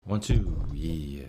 1, 2, yeah.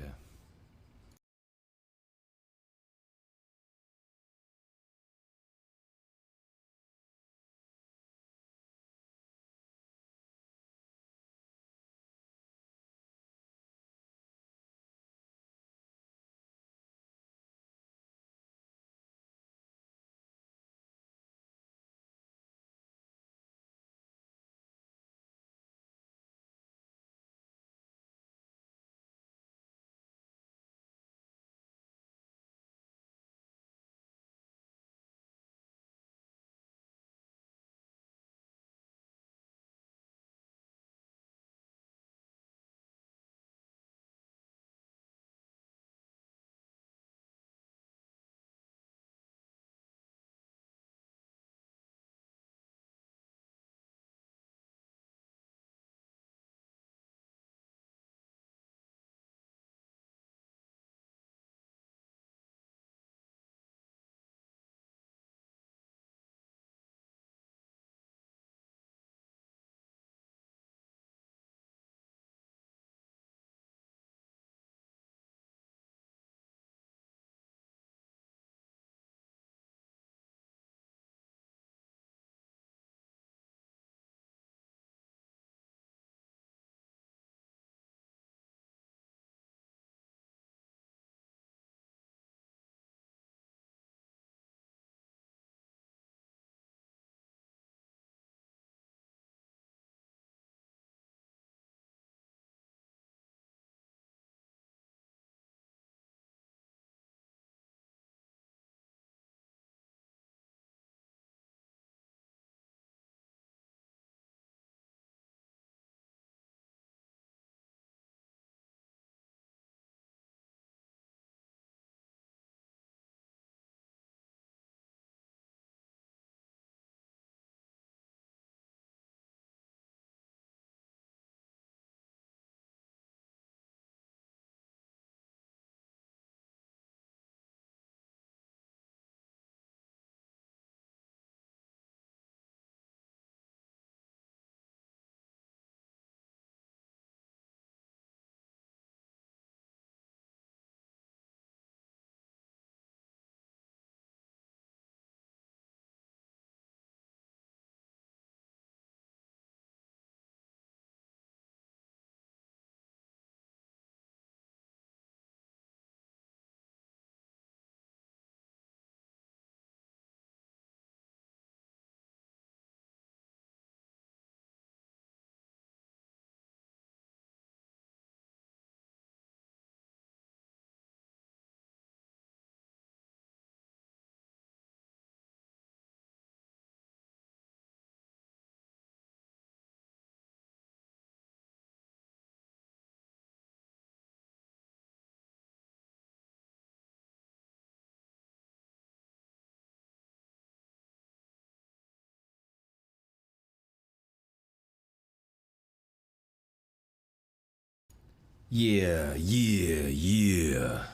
Yeah, yeah, yeah.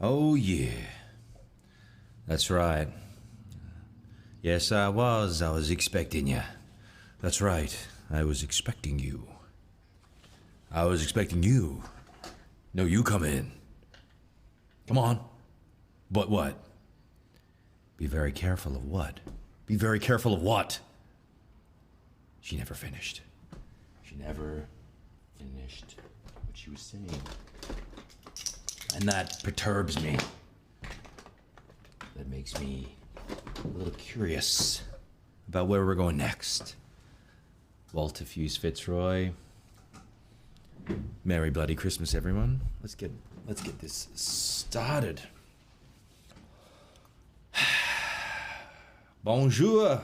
Oh, yeah. That's right. Yes, I was. I was expecting you. That's right. I was expecting you. I was expecting you. No, you come in. Come on. But what? Be very careful of what? Be very careful of what? She never finished. She never finished what she was saying. And that perturbs me. That makes me a little curious about where we're going next. Walter Fuse Fitzroy. Merry bloody Christmas, everyone. Let's get this started. Bonjour.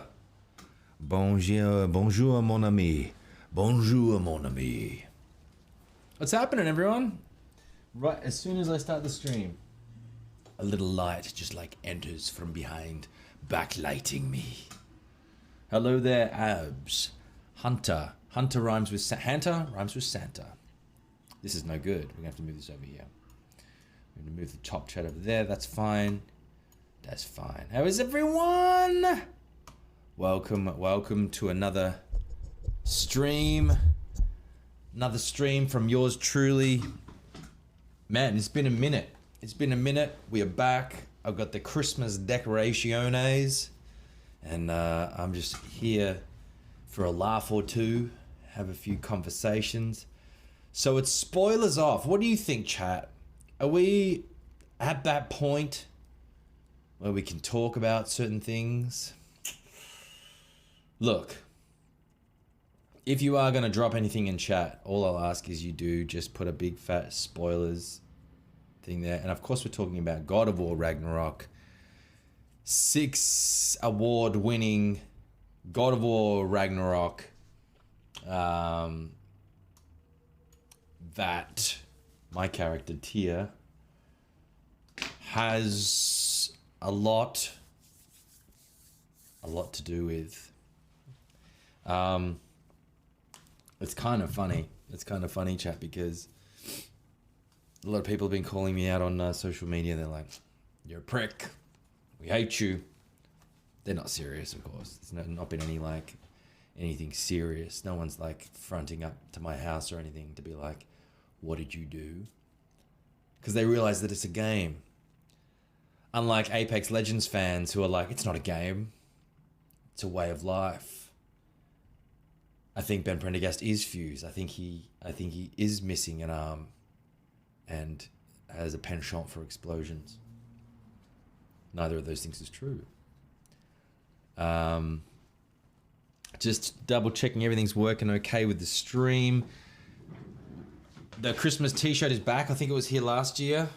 Bonjour, bonjour, mon ami. Bonjour, mon ami. What's happening, everyone? Right as soon as I start the stream, a little light just like enters from behind, backlighting me. Hello there, Abs. Hunter. Hunter rhymes with Santa. This is no good. We're gonna have to move this over here. We're gonna move the top chat over there. That's fine. That's fine. How is everyone? Welcome to another stream. Another stream from yours truly. Man, it's been a minute. It's been a minute. We are back. I've got the Christmas decoraciones. And I'm just here for a laugh or two. Have a few conversations. So it's spoilers off. What do you think, chat? Are we at that point where we can talk about certain things? Look. If you are going to drop anything in chat, all I'll ask is you do just put a big fat spoilers thing there. And of course we're talking about God of War Ragnarok. 6 award winning God of War Ragnarok. That my character Tyr has a lot to do with. It's kind of funny. It's kind of funny, chat, because a lot of people have been calling me out on social media. They're like, "You're a prick. We hate you." They're not serious, of course. There's not been anything serious. No one's like fronting up to my house or anything to be like, "What did you do?" Because they realize that it's a game. Unlike Apex Legends fans who are like, "It's not a game. It's a way of life." I think Ben Prendergast is fused. I think he is missing an arm and has a penchant for explosions. Neither of those things is true. Just double checking everything's working okay with the stream. The Christmas t-shirt is back. I think it was here last year.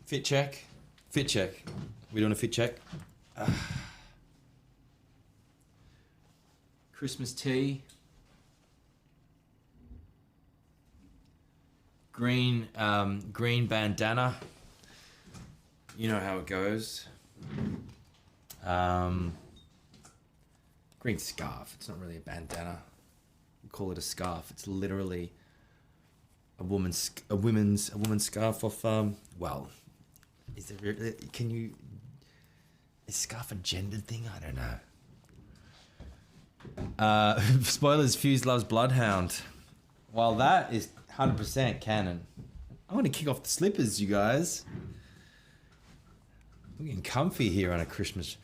Fit check. Fit check. We doing a fit check? Christmas tee. Green bandana. You know how it goes. Green scarf. It's not really a bandana. We call it a scarf. It's literally a woman's scarf off. Well, is there? Is scarf a gendered thing? I don't know. Spoilers, Fuse loves Bloodhound. Well, that is 100% canon. I'm going to kick off the slippers, you guys. We're getting comfy here on a Christmas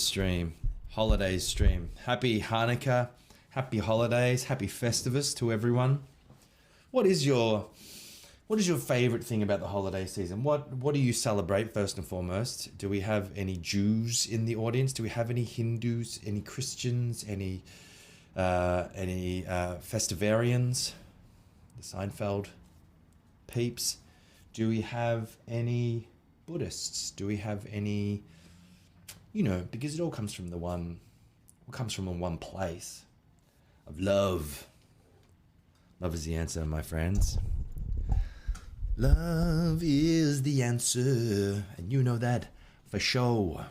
stream. Holidays stream. Happy Hanukkah. Happy holidays. Happy Festivus to everyone. What is your favorite thing about the holiday season? What do you celebrate first and foremost? Do we have any Jews in the audience? Do we have any Hindus? Any Christians? Any Festivarians? The Seinfeld peeps? Do we have any Buddhists? Do we have any? Because it all comes from one place of love. Love is the answer, my friends. Love is the answer, and you know that for sure.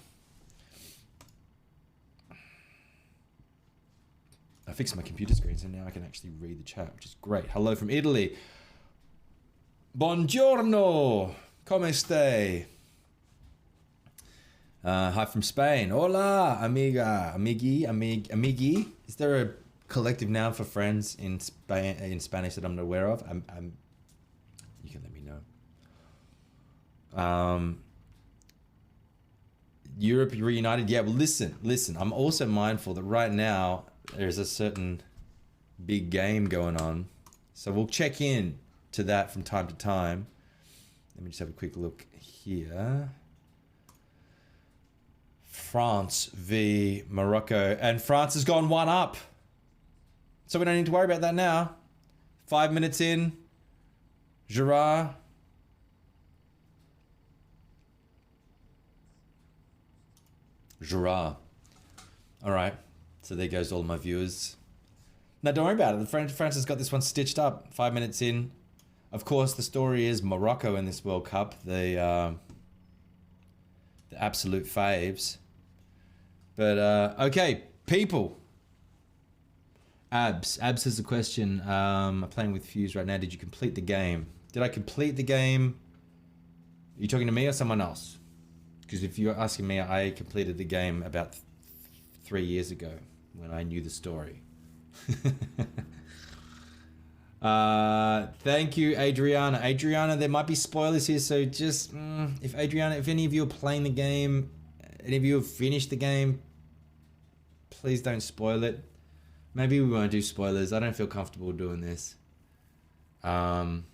I fixed my computer screen, so now I can actually read the chat, which is great. Hello from Italy. Buongiorno. Come stai? Hi from Spain. Hola, amiga, amigi. Is there a collective noun for friends in Spanish that I'm not aware of? You can let me know. Europe reunited. Yeah, well, listen. I'm also mindful that right now there's a certain big game going on. So we'll check in to that from time to time. Let me just have a quick look here. France v Morocco. And France has gone 1-up. So we don't need to worry about that now. 5 minutes in. Gerard. All right. So there goes all my viewers. No, don't worry about it. France has got this one stitched up. 5 minutes in. Of course, the story is Morocco in this World Cup. The absolute faves. But, okay. People. Abs has a question. I'm playing with Fuse right now. Did you complete the game? Did I complete the game? Are you talking to me or someone else? Because if you're asking me, I completed the game about 3 years ago when I knew the story. Thank you, Adriana. Adriana, there might be spoilers here, so just if any of you are playing the game, any of you have finished the game, please don't spoil it. Maybe we won't do spoilers. I don't feel comfortable doing this. I'm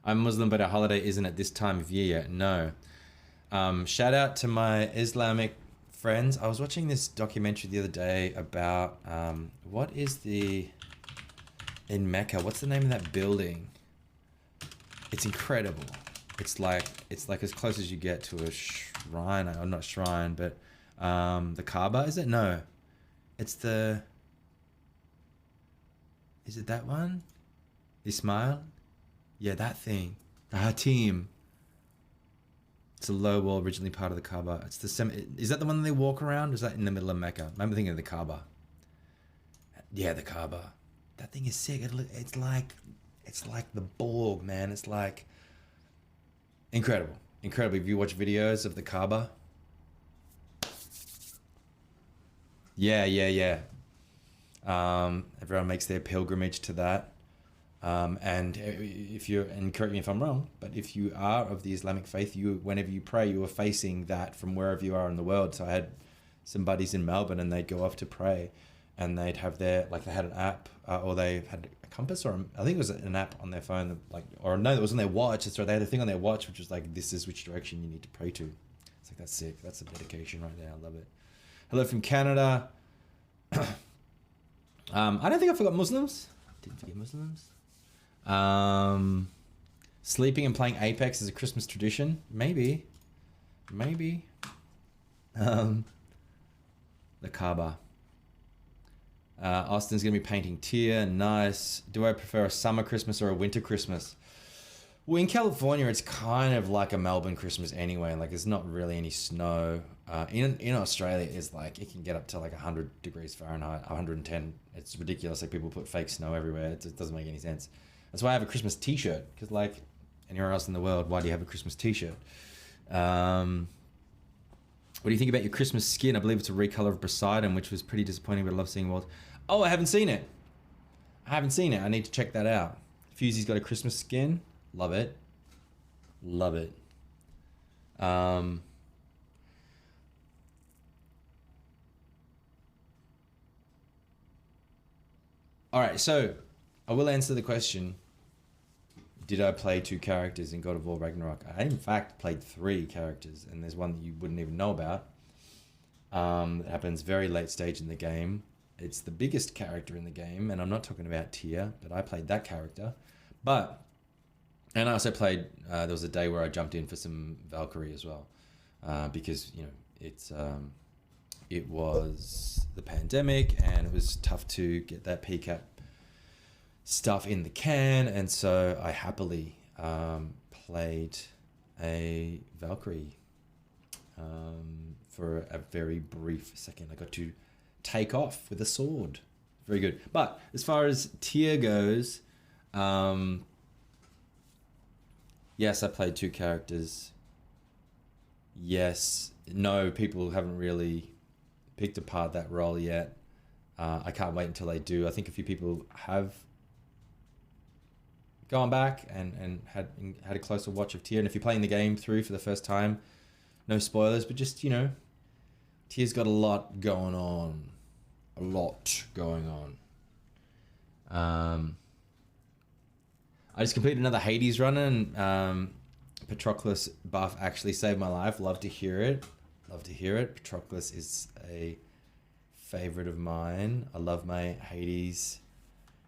Muslim, but our holiday isn't at this time of year yet. No. Shout out to my Islamic friends. I was watching this documentary the other day about what is in Mecca? What's the name of that building? It's incredible. It's like as close as you get to a shrine. Or not shrine, but the Kaaba. Is it? No. It's the. Is it that one? Ismail? Yeah, that thing. The Hatim. It's a low wall, originally part of the Kaaba. It's the is that the one that they walk around? Or is that in the middle of Mecca? I'm thinking of the Kaaba. Yeah, the Kaaba. That thing is sick. It's like the Borg, man. It's like incredible. Incredible. If you watch videos of the Kaaba. Yeah. Everyone makes their pilgrimage to that. And correct me if I'm wrong, but if you are of the Islamic faith, whenever you pray, you are facing that from wherever you are in the world. So I had some buddies in Melbourne, and they'd go off to pray, and they'd have they had an app, or they had a compass, or I think it was an app on their phone, it was on their watch. So they had a thing on their watch, which was like, this is which direction you need to pray to. It's like, that's sick. That's some dedication right there. I love it. Hello from Canada. I don't think I forgot Muslims. Didn't forget Muslims. Sleeping and playing Apex is a Christmas tradition. Maybe. The Kaaba. Austin's gonna be painting Tyr. Nice. Do I prefer a summer Christmas or a winter Christmas? Well, in California, it's kind of like a Melbourne Christmas anyway. Like, there's not really any snow. In Australia, it's like, it can get up to like 100 degrees Fahrenheit, 110. It's ridiculous. Like, people put fake snow everywhere. It doesn't make any sense. That's why I have a Christmas t-shirt, because like anywhere else in the world, why do you have a Christmas t-shirt? What do you think about your Christmas skin? I believe it's a recolor of Poseidon, which was pretty disappointing, but I love seeing Walt. Oh, I haven't seen it. I need to check that out. Fusy's got a Christmas skin. Love it. All right, so I will answer the question. Did I play 2 characters in God of War Ragnarok? I in fact played 3 characters, and there's one that you wouldn't even know about. It happens very late stage in the game. It's the biggest character in the game, and I'm not talking about Tyr, but I played that character. And I also played, there was a day where I jumped in for some Valkyrie as well, because, it was the pandemic, and it was tough to get that PCAP stuff in the can, and so I happily played a Valkyrie for a very brief second. I got to take off with a sword. Very good. But as far as Tyr goes, yes, I played 2 characters. Yes. No, people haven't really picked apart that role yet. I can't wait until they do. I think a few people have gone back and had a closer watch of Tyr. And if you're playing the game through for the first time, no spoilers, but just, Tyr's got a lot going on. I just completed another Hades run, and Patroclus buff actually saved my life. Love to hear it. Patroclus is a favorite of mine. I love my Hades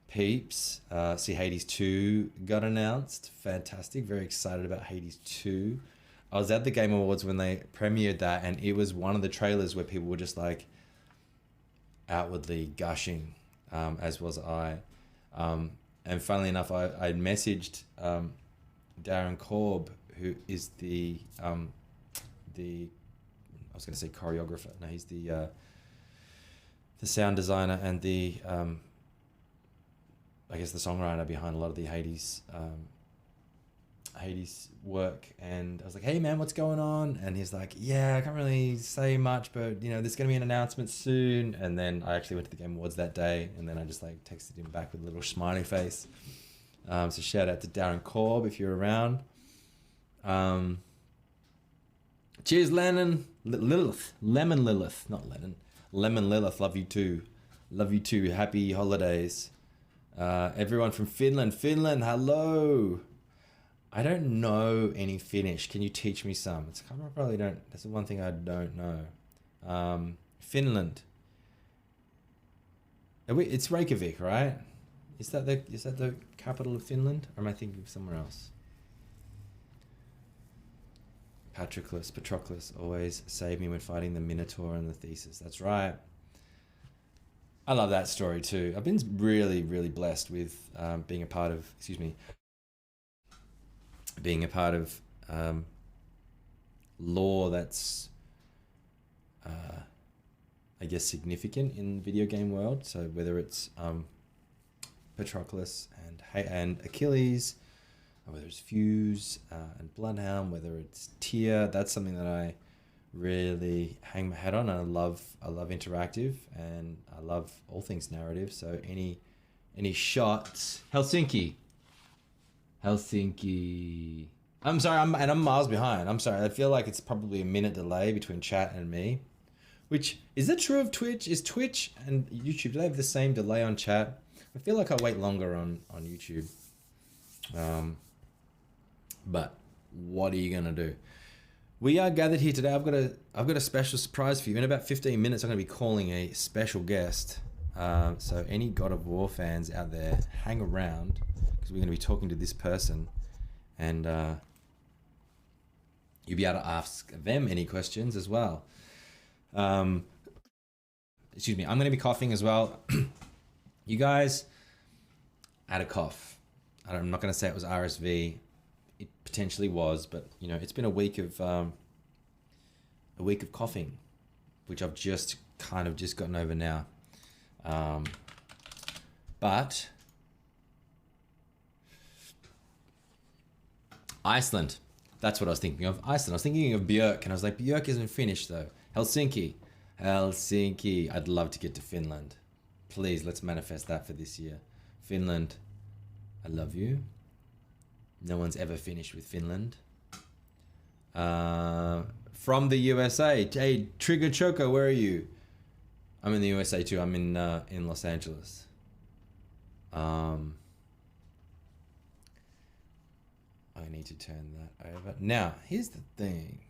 peeps. See, Hades 2 got announced. Fantastic. Very excited about Hades 2. I was at the Game Awards when they premiered that, and it was one of the trailers where people were just like outwardly gushing, as was I. And funnily enough, I messaged Darren Korb, who is the I was going to say choreographer. No, he's the sound designer and the I guess the songwriter behind a lot of the Hades Hades' work, and I was like, hey man, what's going on? And he's like, yeah, I can't really say much, but you know, there's gonna be an announcement soon. And then I actually went to the Game Awards that day, and then I just like texted him back with a little smiley face. So shout out to Darren Korb if you're around. Cheers, Lennon. Lilith. Lemon Lilith. Not Lennon. Lemon Lilith. Love you too. Love you too. Happy holidays. Everyone from Finland. Finland, hello. I don't know any Finnish. Can you teach me some? I probably don't. That's the one thing I don't know. Finland. It's Reykjavik, right? Is that the capital of Finland? Or am I thinking of somewhere else? Patroclus always saved me when fighting the Minotaur and the Theseus. That's right. I love that story too. I've been really, really blessed with being a part of, lore that's, I guess, significant in the video game world. So whether it's Patroclus and Achilles, or whether it's Fuse and Bloodhound, whether it's Tyr, that's something that I really hang my head on. And I love interactive, and I love all things narrative. So any shots. Helsinki. I'm sorry, I'm miles behind. I'm sorry. I feel like it's probably a minute delay between chat and me. Which, is that true of Twitch? Is Twitch and YouTube, do they have the same delay on chat? I feel like I wait longer on YouTube. But what are you gonna do? We are gathered here today. I've got a special surprise for you. In about 15 minutes, I'm gonna be calling a special guest. So any God of War fans out there, hang around, because we're gonna be talking to this person, and you'll be able to ask them any questions as well. Excuse me, I'm gonna be coughing as well. You guys, I had a cough. I'm not gonna say it was RSV. It potentially was, but you know, it's been a week of coughing, which I've just gotten over now. But Iceland, that's what I was thinking of. Iceland. I was thinking of Björk, and I was like, Björk isn't finished though. Helsinki. I'd love to get to Finland. Please, let's manifest that for this year. Finland, I love you. No one's ever finished with Finland. From the USA. Hey, Trigger Choco, where are you? I'm in the USA too. I'm in Los Angeles. I need to turn that over. Now, here's the thing.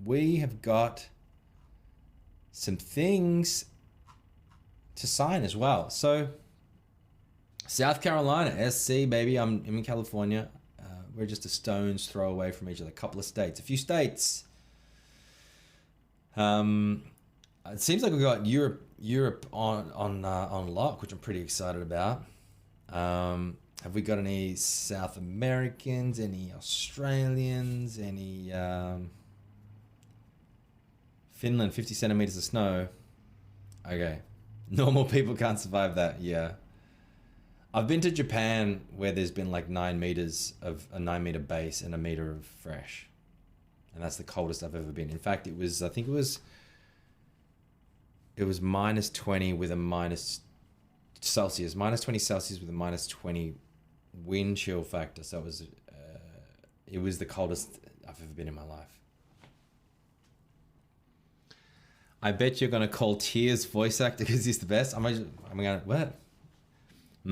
We have got some things to sign as well. So, South Carolina, SC, baby. I'm in California. We're just a stone's throw away from each other. A few states. It seems like we've got Europe on lock, which I'm pretty excited about. Have we got any South Americans, any Australians, any Finland, 50 centimeters of snow. Okay. Normal people can't survive that, yeah. I've been to Japan where there's been like 9 meters of a 9-meter base and a meter of fresh. And that's the coldest I've ever been. In fact, it was minus 20 with a minus Celsius, minus 20 Celsius with a minus 20 wind chill factor. So it was the coldest I've ever been in my life. I bet you're gonna call Tyr's voice actor because he's the best. I'm gonna what? I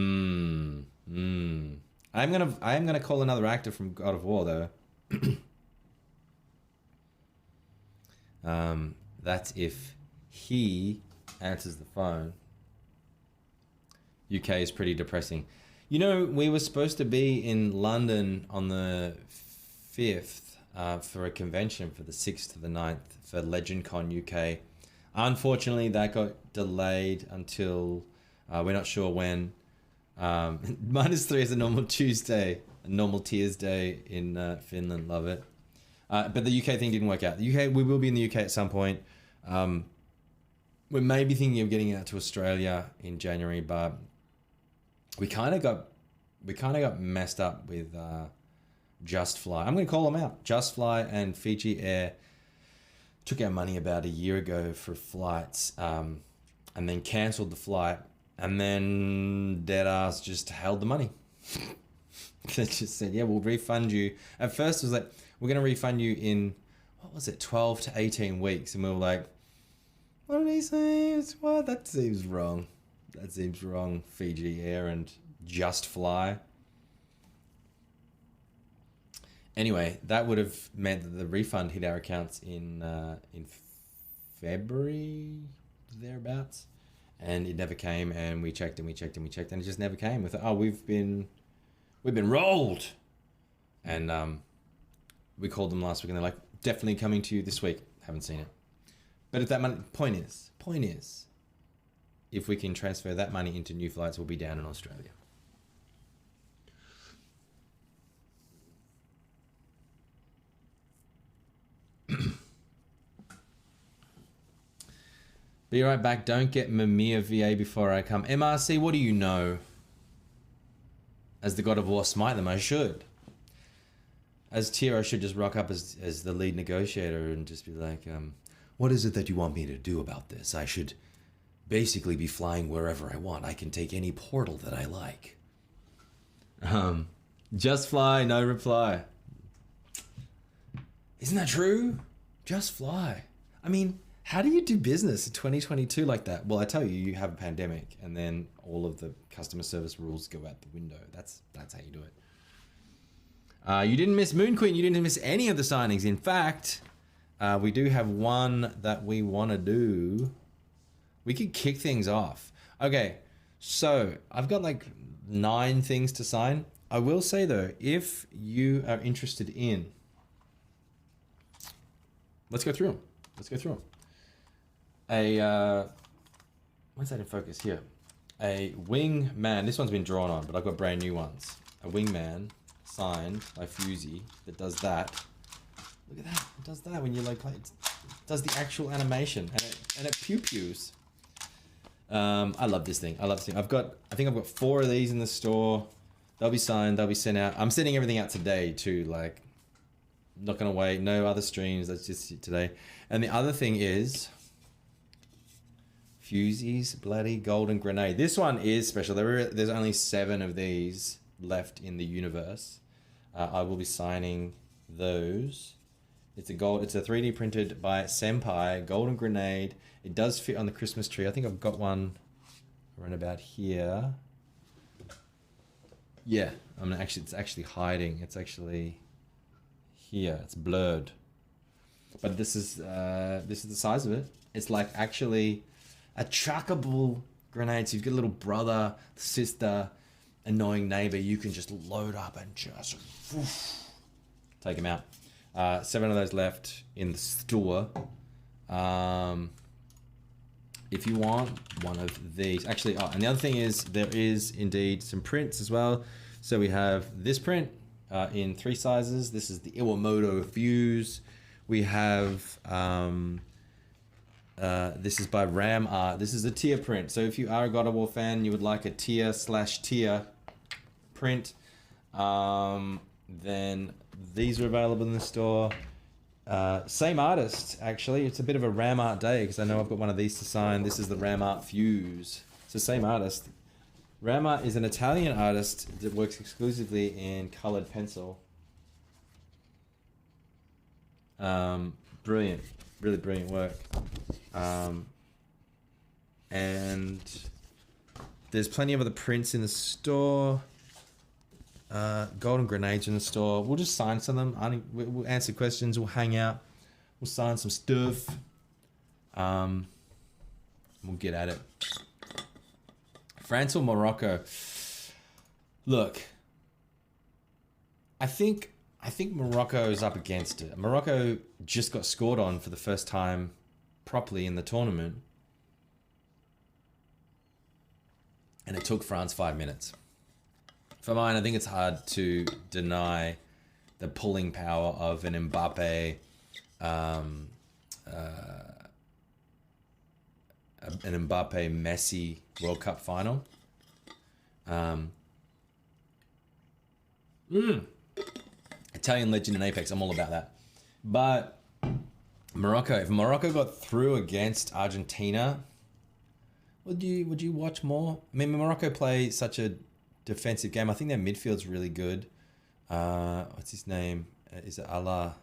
am gonna call another actor from God of War though. That's if he answers the phone. UK is pretty depressing. You know, we were supposed to be in London on the 5th for a convention for the 6th to the 9th for LegendCon UK. Unfortunately, that got delayed until we're not sure when. -3 is a normal Tuesday, a normal Tears Day in Finland. Love it. But the UK thing didn't work out. The UK, we will be in the UK at some point. We're maybe thinking of getting out to Australia in January, but we kind of got messed up with Just Fly. I'm going to call them out. Just Fly and Fiji Air took our money about a year ago for flights, and then cancelled the flight, and then Deadass just held the money. They just said, yeah, we'll refund you. At first it was like, we're going to refund you in, what was it, 12 to 18 weeks. And we were like, what did he say? What? That seems wrong. That seems wrong, Fiji Air and Just Fly. Anyway, that would have meant that the refund hit our accounts in February, thereabouts. And it never came, and we checked and we checked and we checked, and it just never came. We thought, oh, we've been rolled. And we called them last week, and they're like, definitely coming to you this week. Haven't seen it. But if that money, point is, if we can transfer that money into new flights, we'll be down in Australia. Be right back. Don't get Mimir VA before I come. MRC, what do you know? As the God of War, smite them. I should. As Tyr, I should just rock up as the lead negotiator and just be like, what is it that you want me to do about this? I should basically be flying wherever I want. I can take any portal that I like. Just Fly, no reply. Isn't that true? Just Fly. I mean, how do you do business in 2022 like that? Well, I tell you, you have a pandemic, and then all of the customer service rules go out the window. That's how you do it. You didn't miss Moon Queen. You didn't miss any of the signings. In fact, we do have one that we want to do. We could kick things off. Okay, so I've got like 9 things to sign. I will say though, if you are interested in, let's go through them. What's that in focus here? A wingman. This one's been drawn on, but I've got brand new ones. A wingman signed by Fusey that does that. Look at that. It does that when you like play. It does the actual animation and it pew pews. I love this thing. I think I've got 4 of these in the store. They'll be signed. They'll be sent out. I'm sending everything out today too. Like, not gonna wait. No other streams. That's just today. And the other thing is Fusey's bloody golden grenade. This one is special. There's only 7 of these left in the universe. I will be signing those. It's a 3D printed by Senpai golden grenade. It does fit on the Christmas tree. I think I've got one around about here. Yeah, it's actually hiding. It's actually here. It's blurred. But this is the size of it. It's like actually a chuckable grenade. So you've got a little brother, sister, annoying neighbor. You can just load up and just take him out. 7 of those left in the store. If you want one of these, actually, and the other thing is there is indeed some prints as well. So we have this print in 3 sizes. This is the Iwamoto Fuse. We have this is by Ram Art. This is a tier print. So if you are a God of War fan, you would like a tier/tier print, then these are available in the store. Same artist, actually. It's a bit of a Ram Art day because I know I've got one of these to sign. This is the Ram Art Fuse. It's the same artist. Ram Art is an Italian artist that works exclusively in colored pencil. Brilliant. Really brilliant work. And there's plenty of other prints in the store. Golden grenades in the store. We'll just sign some of them. We'll answer questions. We'll hang out. We'll sign some stuff. We'll get at it. France or Morocco? Look, I think Morocco is up against it. Morocco just got scored on for the first time properly in the tournament, and it took France 5 minutes. For mine, I think it's hard to deny the pulling power of an Mbappe, Messi World Cup final. It's Italian legend in Apex, I'm all about that. But Morocco, if Morocco got through against Argentina, would you watch more? I mean, Morocco play such a defensive game. I think their midfield's really good. What's his name? Is it Allah?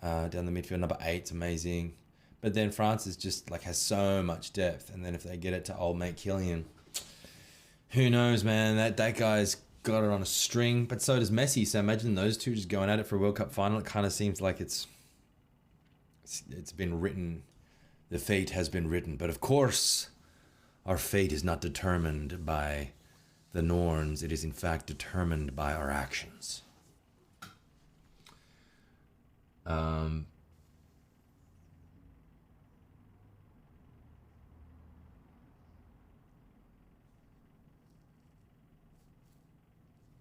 Down the midfield, number 8's amazing. But then France is just like has so much depth, and then if they get it to old mate Kylian, who knows, man? That guy's got it on a string. But so does Messi. So imagine those two just going at it for a World Cup final. It kind of seems like it's been written. The fate has been written. But of course, our fate is not determined by the norms. It is in fact determined by our actions.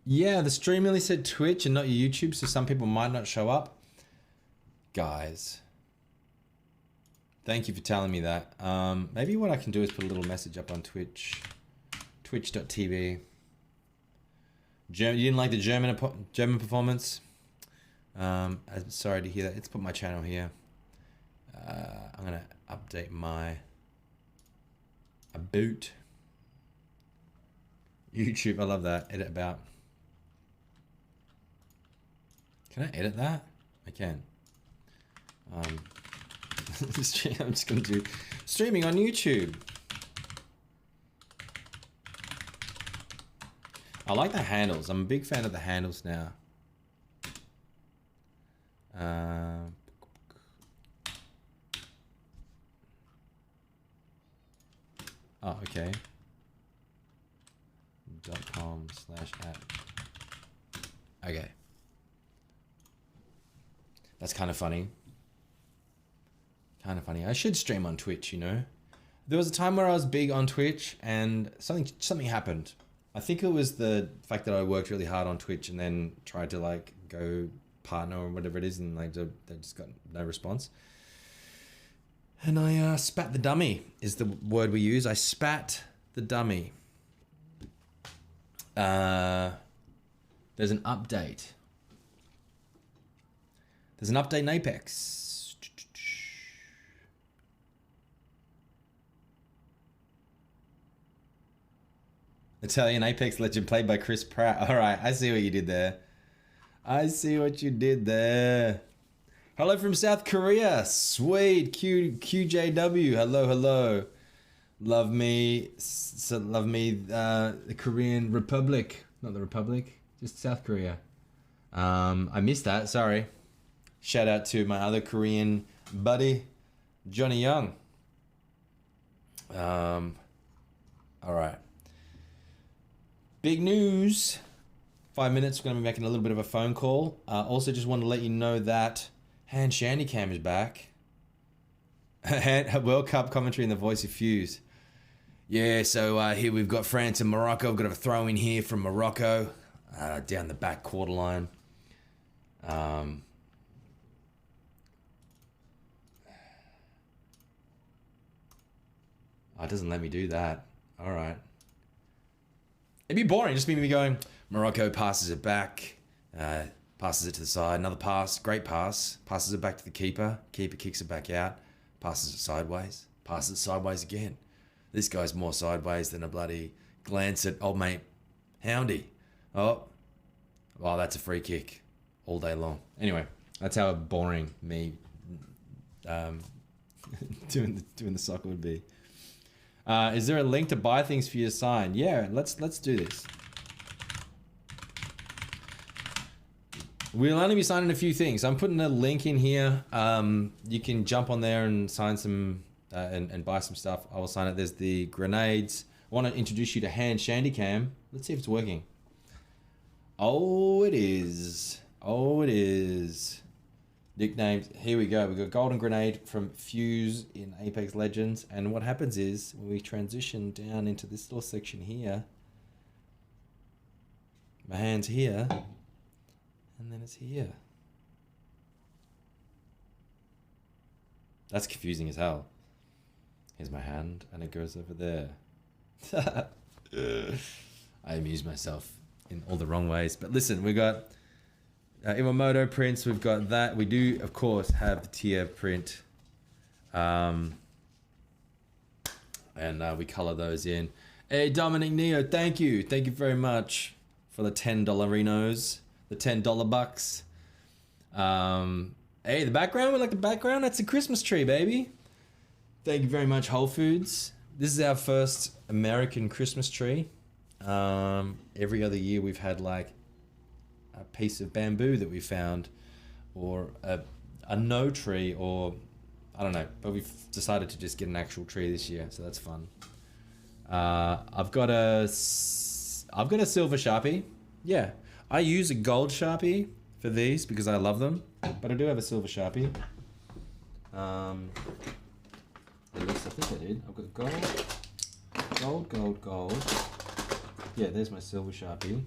Yeah, the Streamily said Twitch and not YouTube, so some people might not show up. Guys, thank you for telling me that. Maybe what I can do is put a little message up on Twitch, twitch.tv. You didn't like the German performance? I'm sorry to hear that. Let's put my channel here. I'm gonna update my about YouTube. I love that. Edit about. Can I edit that? I can. I'm just gonna do streaming on YouTube. I like the handles. I'm a big fan of the handles now. Oh, okay. .com/app. Okay. That's kind of funny. Kind of funny. I should stream on Twitch, you know. There was a time where I was big on Twitch and something happened. I think it was the fact that I worked really hard on Twitch and then tried to like go partner or whatever it is, and like they just got no response. And I spat the dummy is the word we use. I spat the dummy. There's an update. There's an update in Apex. Italian Apex legend played by Chris Pratt. All right, I see what you did there. I see what you did there. Hello from South Korea. Sweet. QJW. Hello, hello. Love me. The Korean Republic. Not the Republic. Just South Korea. I missed that. Sorry. Shout out to my other Korean buddy, Johnny Young. All right. Big news. 5 minutes, we're going to be making a little bit of a phone call. Also, just want to let you know that Hand Shandy Cam is back. World Cup commentary in the voice of Fuse. Yeah, so here we've got France and Morocco. We've got a throw in here from Morocco down the back quarter line. It doesn't let me do that. All right. It'd be boring, just me going, Morocco passes it back, passes it to the side, another pass, great pass, passes it back to the keeper kicks it back out, passes it sideways again. This guy's more sideways than a bloody glance at old mate Houndy. Oh, well, that's a free kick all day long. Anyway, that's how boring me doing the soccer would be. Is there a link to buy things for your sign? Yeah, let's do this. We'll only be signing a few things. I'm putting a link in here. You can jump on there and sign some and buy some stuff. I will sign it. There's the grenades. I want to introduce you to Hand Shandy Cam. Let's see if it's working. Oh, it is. Oh, it is. Nicknames. Here we go. We've got Golden Grenade from Fuse in Apex Legends. And what happens is when we transition down into this little section here, my hand's here, and then it's here. That's confusing as hell. Here's my hand, and it goes over there. I amuse myself in all the wrong ways. But listen, we got Iwamoto prints, we've got that. We do, of course, have the tier print. And we color those in. Hey, Dominic Neo, thank you. Thank you very much for the $10-rinos, the $10 bucks. Hey, the background, we like the background? That's a Christmas tree, baby. Thank you very much, Whole Foods. This is our first American Christmas tree. Every other year we've had like a piece of bamboo that we found, or a no tree, or I don't know, but we've decided to just get an actual tree this year, so that's fun. I've got a silver Sharpie. Yeah, I use a gold Sharpie for these because I love them, but I do have a silver Sharpie. At least I think I did. I've got gold. Yeah, there's my silver Sharpie.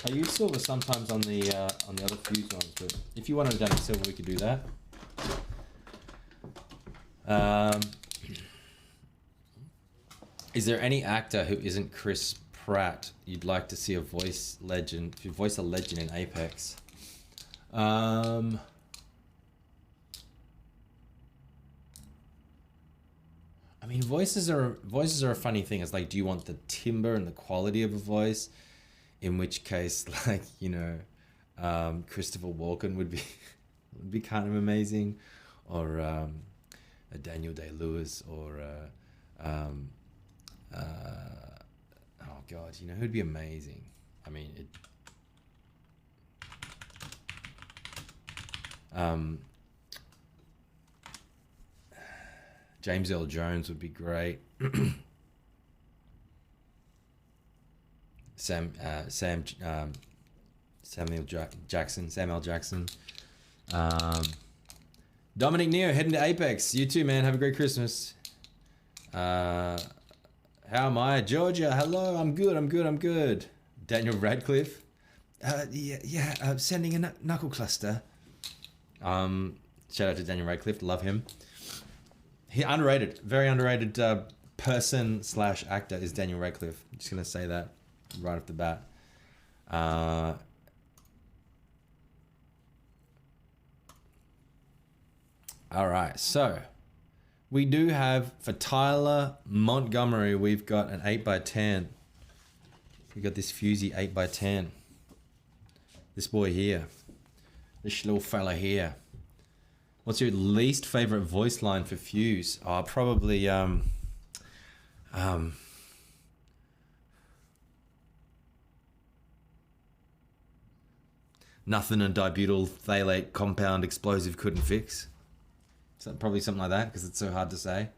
I use silver sometimes on the other fused ones, but if you wanted to done in silver, we could do that. Is there any actor who isn't Chris Pratt you'd like to see a voice a legend in Apex? I mean, voices are a funny thing. It's like, do you want the timbre and the quality of a voice? In which case, like, you know, Christopher Walken would be kind of amazing, or a Daniel Day-Lewis, or oh god, you know who'd be amazing? I mean, James Earl Jones would be great. Samuel Jackson. Dominic Neo heading to Apex. You too, man. Have a great Christmas. How am I? Georgia, hello. I'm good. Daniel Radcliffe. Sending a knuckle cluster. Shout out to Daniel Radcliffe. Love him. He underrated. Very underrated person / actor is Daniel Radcliffe. I'm just gonna say that right off the bat. All right, so we do have, for Tyler Montgomery, we've got an 8x10. We got this Fusey 8x10. This boy here, this little fella here. What's your least favorite voice line for Fuse? Oh, probably nothing a dibutyl phthalate compound explosive couldn't fix. So probably something like that, because it's so hard to say.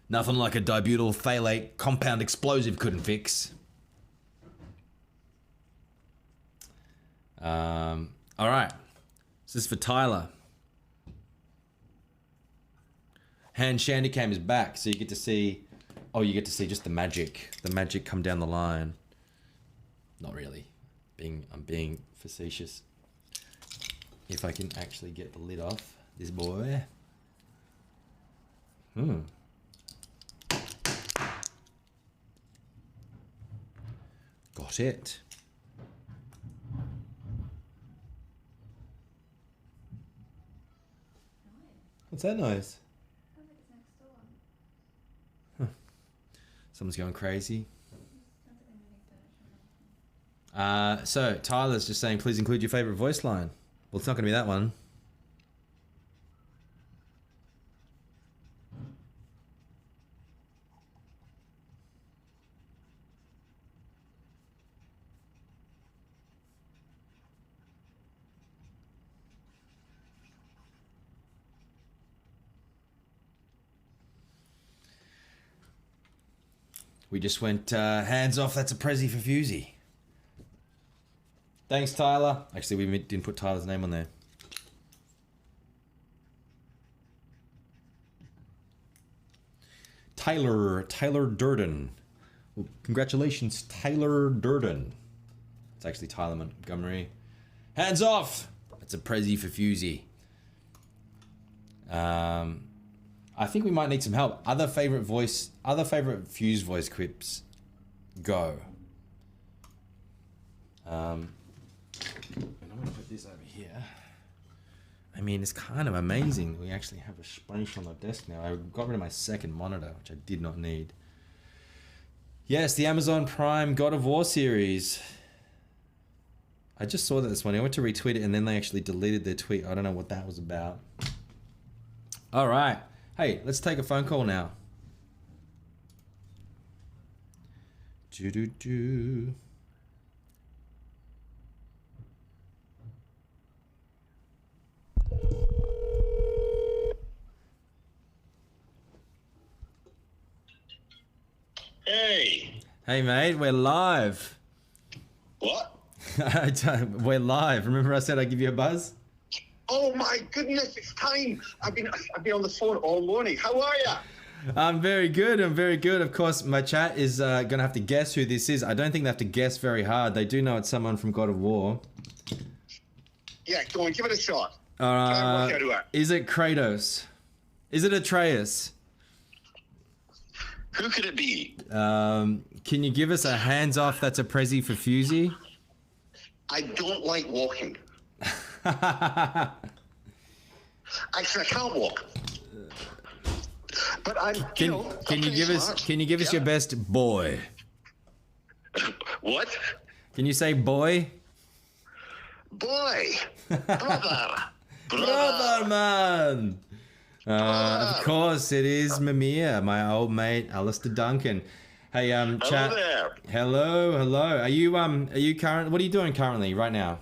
Nothing like a dibutyl phthalate compound explosive couldn't fix. All right. This is for Tyler. Hand Shandycam is back, so you get to see. Oh, you get to see just the magic come down the line. Not really. I'm being facetious. If I can actually get the lid off this boy. Got it. What's that noise? Huh. Someone's going crazy. So Tyler's just saying, please include your favorite voice line. Well, it's not going to be that one. We just went hands off. That's a Prezi for Fusey. Thanks, Tyler. Actually, we didn't put Tyler's name on there. Tyler Durden. Well, congratulations, Tyler Durden. It's actually Tyler Montgomery. Hands off. That's a Prezi for Fusey. I think we might need some help. Other favorite Fuse voice clips. Go. And I'm going to put this over here. I mean, it's kind of amazing. We actually have a space on the desk now. I got rid of my second monitor, which I did not need. Yes, the Amazon Prime God of War series. I just saw that this morning. I went to retweet it and then they actually deleted their tweet. I don't know what that was about. All right. Hey, let's take a phone call now. Do-do-do. Hey. Hey, mate, we're live. What? We're live. Remember I said I'd give you a buzz? Oh my goodness, it's time. I've been on the phone all morning. How are you? I'm very good. I'm very good. Of course, my chat is going to have to guess who this is. I don't think they have to guess very hard. They do know it's someone from God of War. Yeah, go on, give it a shot. Try and work out who are. Is it Kratos? Is it Atreus? Who could it be? Can you give us a hands off that's a prezi for Fusey? I don't like walking. Actually, I can't walk. But Can you give us your best boy? What? Can you say boy? Boy. Brother. Brother, man. Of course, it is Mimir, my old mate, Alistair Duncan. Hey, chat. Hello there. Hello. Are you current? What are you doing currently, right now?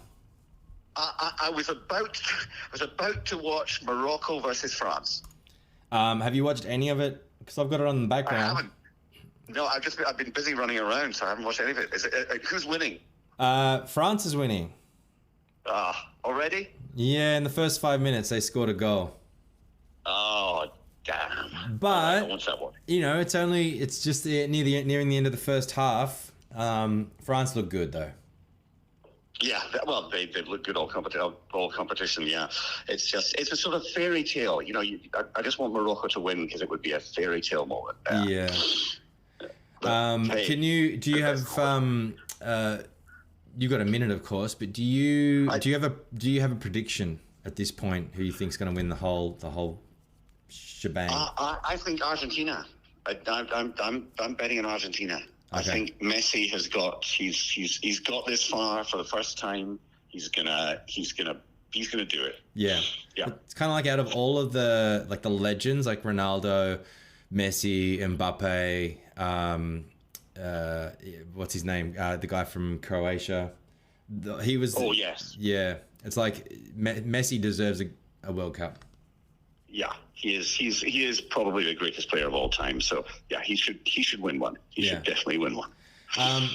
I was about to watch Morocco versus France. Have you watched any of it? Because I've got it on in the background. I haven't. No, I've been busy running around, so I haven't watched any of it. Who's winning? France is winning. Already? Yeah, in the first 5 minutes they scored a goal. Oh, damn. But what's that one? You know, it's just nearing the end of the first half. France looked good though. Yeah, they look good all competition. Yeah, it's a sort of fairy tale. You know, I just want Morocco to win because it would be a fairy tale moment. Yeah. Hey, do you have you got a minute, of course, but do you have a prediction at this point who you think's going to win the whole shebang? I think Argentina. I'm betting on Argentina. Okay. I think Messi he's got this far for the first time. He's gonna do it. Yeah. It's kind of like out of all of the legends like Ronaldo, Messi, Mbappe, what's his name? The guy from Croatia. He was. Oh yes. Yeah, it's like Messi deserves a World Cup. Yeah, he is probably the greatest player of all time. So yeah, he should win one. He should definitely win one.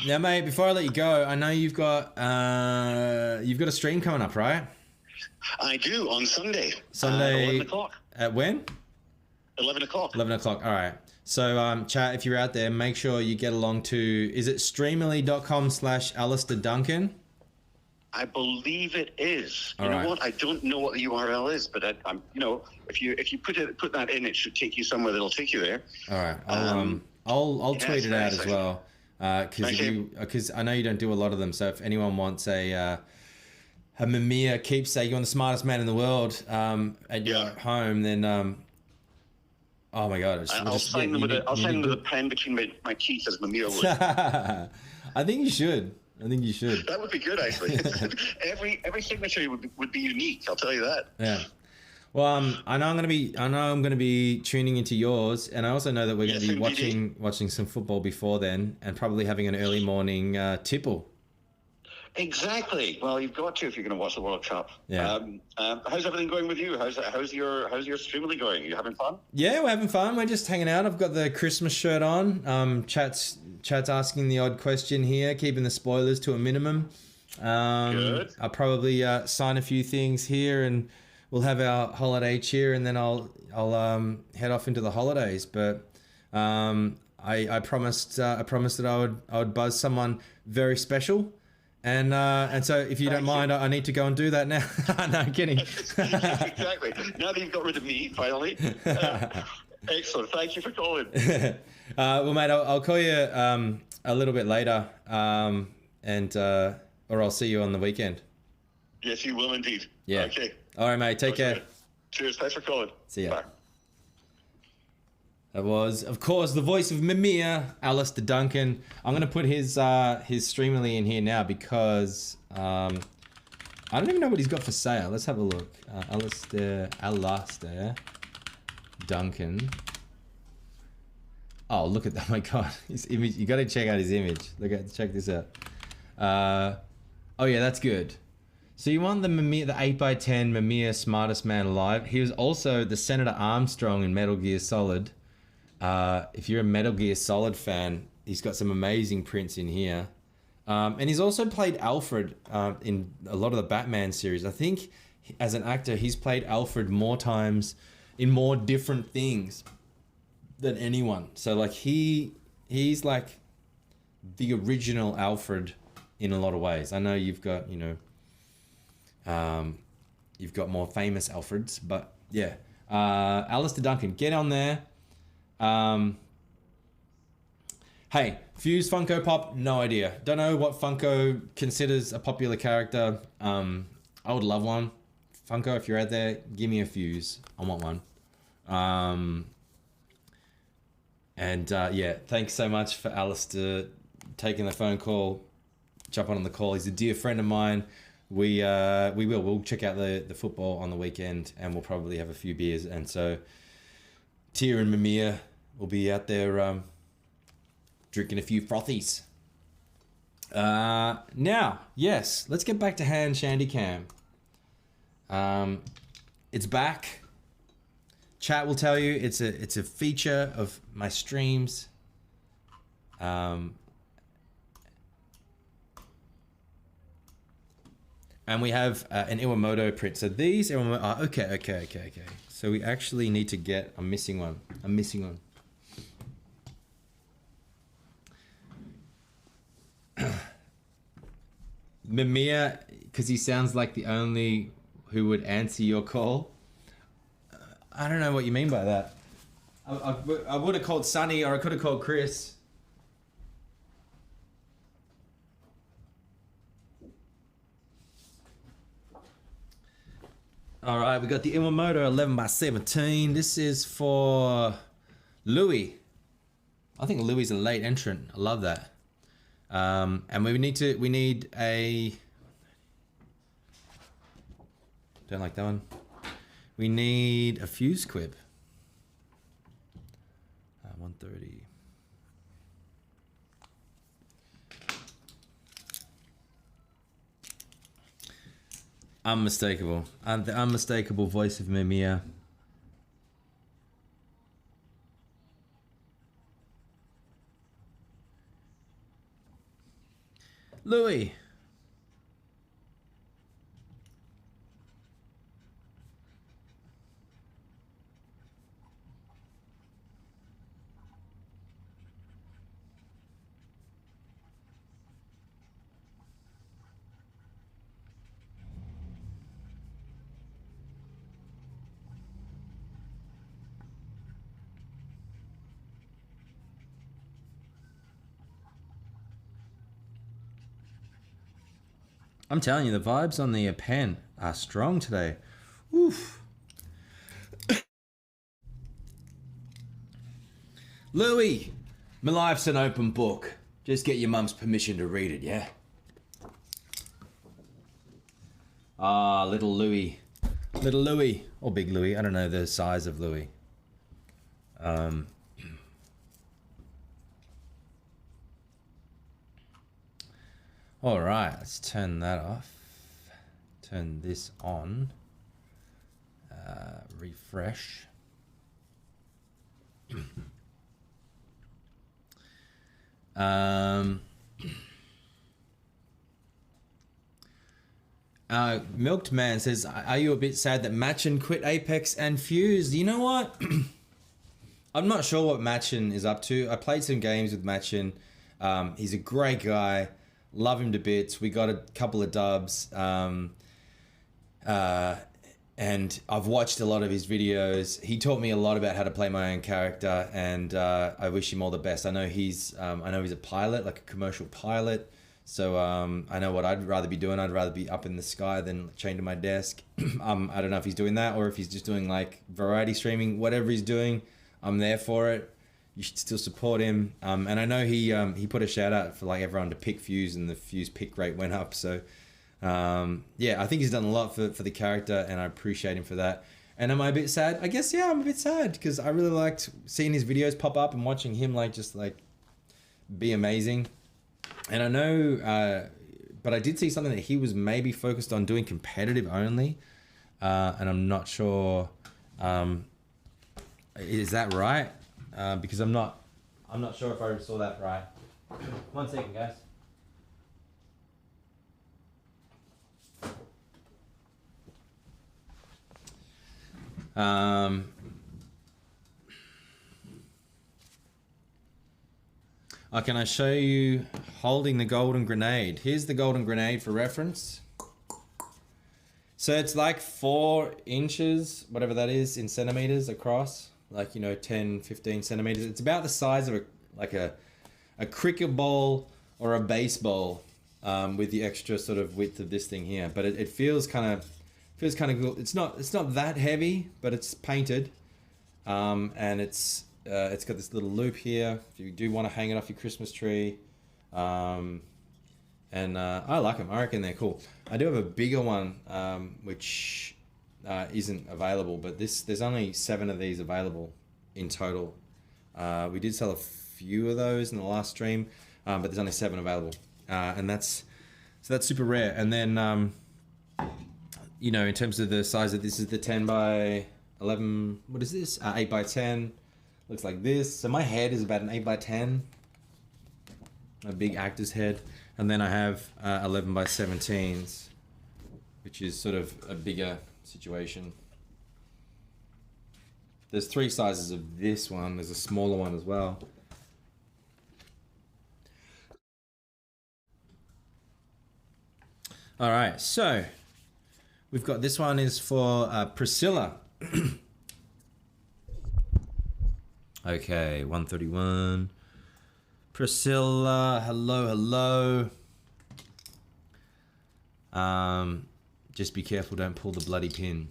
Now, mate, before I let you go, I know you've got a stream coming up, right? I do on Sunday. 11 o'clock. At when? 11 o'clock. 11 o'clock. All right. So, chat, if you're out there, make sure you get along to. Is it streamily.com/Alistair Duncan? I believe it is. You know what? I don't know what the URL is, but I'm. If you put that in, it should take you somewhere that'll take you there. All right. I'll tweet it out as well. Because I know you don't do a lot of them. So if anyone wants a Mimir keepsake, you're the smartest man in the world at your home, then oh my god! I'll sign them with a pen between my teeth as Mimir would. I think you should. That would be good, actually. every signature would be unique. I'll tell you that. Yeah. Well, I know I'm going to be tuning into yours, and I also know that we're going to be watching some football before then, and probably having an early morning tipple. Exactly. Well, you've got to if you're going to watch the World Cup. Yeah. How's everything going with you? How's your Streamily going? You having fun? Yeah, we're having fun. We're just hanging out. I've got the Christmas shirt on. Chat's asking the odd question here, keeping the spoilers to a minimum. Good. I'll probably sign a few things here, and we'll have our holiday cheer, and then I'll head off into the holidays. But I promised that I would buzz someone very special. And so if you don't mind, I need to go and do that now. No, I'm kidding. Exactly. Now that you've got rid of me, finally. Excellent. Thank you for calling. Well, mate, I'll call you a little bit later, or I'll see you on the weekend. Yes, you will indeed. Yeah. Okay. All right, mate. Take care. Cheers. Thanks for calling. See ya. Bye. That was, of course, the voice of Mimir, Alistair Duncan. I'm gonna put his Streamily in here now because I don't even know what he's got for sale. Let's have a look. Alistair Duncan. Oh, look at that! Oh my God, his image. You got to check out his image. Check this out. Oh yeah, that's good. So you want the Mimir, the 8x10 Mimir smartest man alive. He was also the Senator Armstrong in Metal Gear Solid. If you're a Metal Gear Solid fan, he's got some amazing prints in here. And he's also played Alfred in a lot of the Batman series. I think as an actor, he's played Alfred more times in more different things than anyone. So like he's like the original Alfred in a lot of ways. I know you've got, you know, you've got more famous Alfreds, but yeah. Alistair Duncan, get on there. Hey, Fuse Funko Pop, no idea. Don't know what Funko considers a popular character. I would love one. Funko, if you're out there, give me a Fuse. I want one. Yeah, thanks so much for Alistair taking the phone call, jumping on the call. He's a dear friend of mine. We'll check out the football on the weekend, and we'll probably have a few beers. And so Tia and Mimir will be out there drinking a few frothies. Now, yes, let's get back to Hand Shandy Cam. It's back. Chat will tell you it's a feature of my streams. And we have an Iwamoto print. So these Iwamoto, okay. So we actually need to get, I'm missing one. Mimir, because he sounds like the only who would answer your call. I don't know what you mean by that. I would have called Sonny, or I could have called Chris. All right, we got the Iwamoto 11x17. This is for Louis. I think Louis is a late entrant. I love that. And we need a. Don't like that one. We need a fuse quip. 130. Unmistakable. And the unmistakable voice of Mimir. Louis. I'm telling you, the vibes on the pen are strong today. Oof. Louis, my life's an open book. Just get your mum's permission to read it, yeah? Ah, little Louis. Little Louis. Or big Louis. I don't know the size of Louis. All right, let's turn that off. Turn this on. Refresh. Milked Man says, are you a bit sad that Machin quit Apex and Fuse? You know what? I'm not sure what Machin is up to. I played some games with Machin. He's a great guy. Love him to bits. We got a couple of dubs. And I've watched a lot of his videos. He taught me a lot about how to play my own character, and I wish him all the best. I know he's a pilot, like a commercial pilot. So I know what I'd rather be doing. I'd rather be up in the sky than chained to my desk. I don't know if he's doing that or if he's just doing like variety streaming. Whatever he's doing, I'm there for it. You should still support him. And I know he put a shout out for like everyone to pick Fuse, and the Fuse pick rate went up. So yeah, I think he's done a lot for the character, and I appreciate him for that. And am I a bit sad? I guess, yeah, I'm a bit sad because I really liked seeing his videos pop up and watching him like just like be amazing. And I know, but I did see something that he was maybe focused on doing competitive only. And I'm not sure, is that right? Because I'm not sure if I saw that right. 1 second, guys. Can I show you holding the golden grenade? Here's the golden grenade for reference. So it's like 4 inches, whatever that is, in centimeters across, like, you know, 10, 15 centimeters. It's about the size of a cricket ball or a baseball, with the extra sort of width of this thing here. But it feels kind of cool. It's not that heavy, but it's painted, and it's got this little loop here if you do want to hang it off your Christmas tree. And I like them. I reckon they're cool. I do have a bigger one, which isn't available, but there's only 7 of these available in total. We did sell a few of those in the last stream, but there's only 7 available, and that's super rare. And then you know, in terms of the size of this, is the 10 by 11. What is this? 8 by 10. Looks like this. So my head is about an 8 by 10. A big actor's head. And then I have 11 by 17s, which is sort of a bigger situation. There's 3 sizes of this one. There's a smaller one as well. All right, so we've got this one is for Priscilla. Okay, 131. Priscilla, hello. Just be careful, don't pull the bloody pin.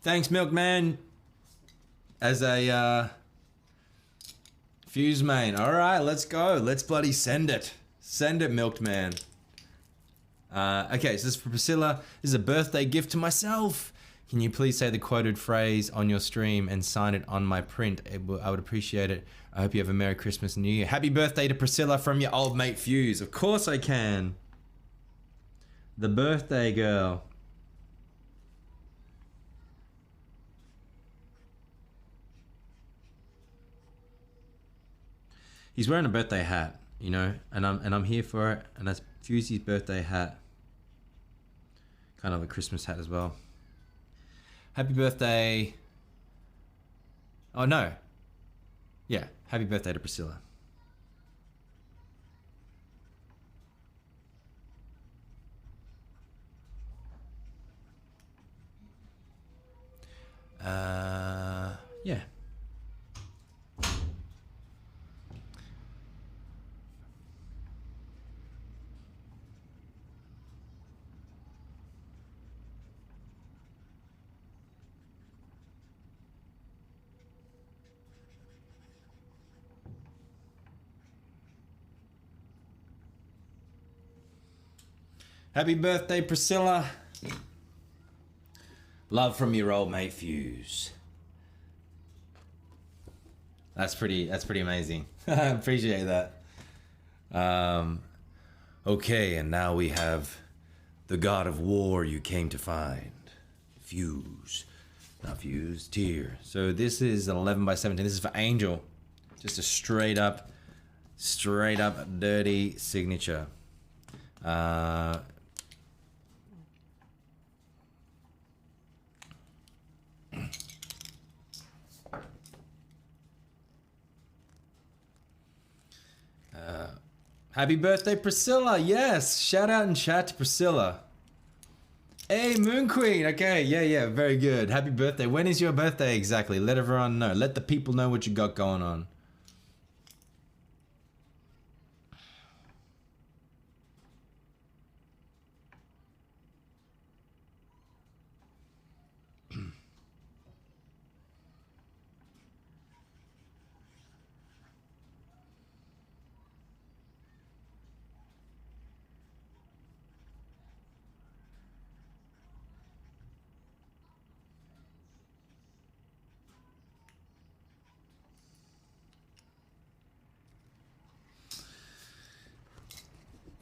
Thanks, Milkman. As a Fuse main. All right, let's go. Let's bloody send it. Send it, Milked Man. Okay, so this is for Priscilla. This is a birthday gift to myself. Can you please say the quoted phrase on your stream and sign it on my print? I would appreciate it. I hope you have a Merry Christmas and New Year. Happy birthday to Priscilla from your old mate Fuse. Of course I can. The birthday girl. He's wearing a birthday hat, you know, and I'm here for it. And that's Fusy's birthday hat. Kind of a Christmas hat as well. Happy birthday. Oh, no. Yeah, happy birthday to Priscilla. Yeah. Happy birthday, Priscilla. Love from your old mate Fuse. That's pretty amazing. I appreciate that. Okay, and now we have the god of war you came to find. Fuse. Not Fuse, Tear. So this is an 11 by 17. This is for Angel. Just a straight up dirty signature. Happy birthday, Priscilla. Yes, shout out in chat to Priscilla. Hey, Moon Queen. Okay, yeah, very good. Happy birthday. When is your birthday exactly? Let everyone know. Let the people know what you got going on.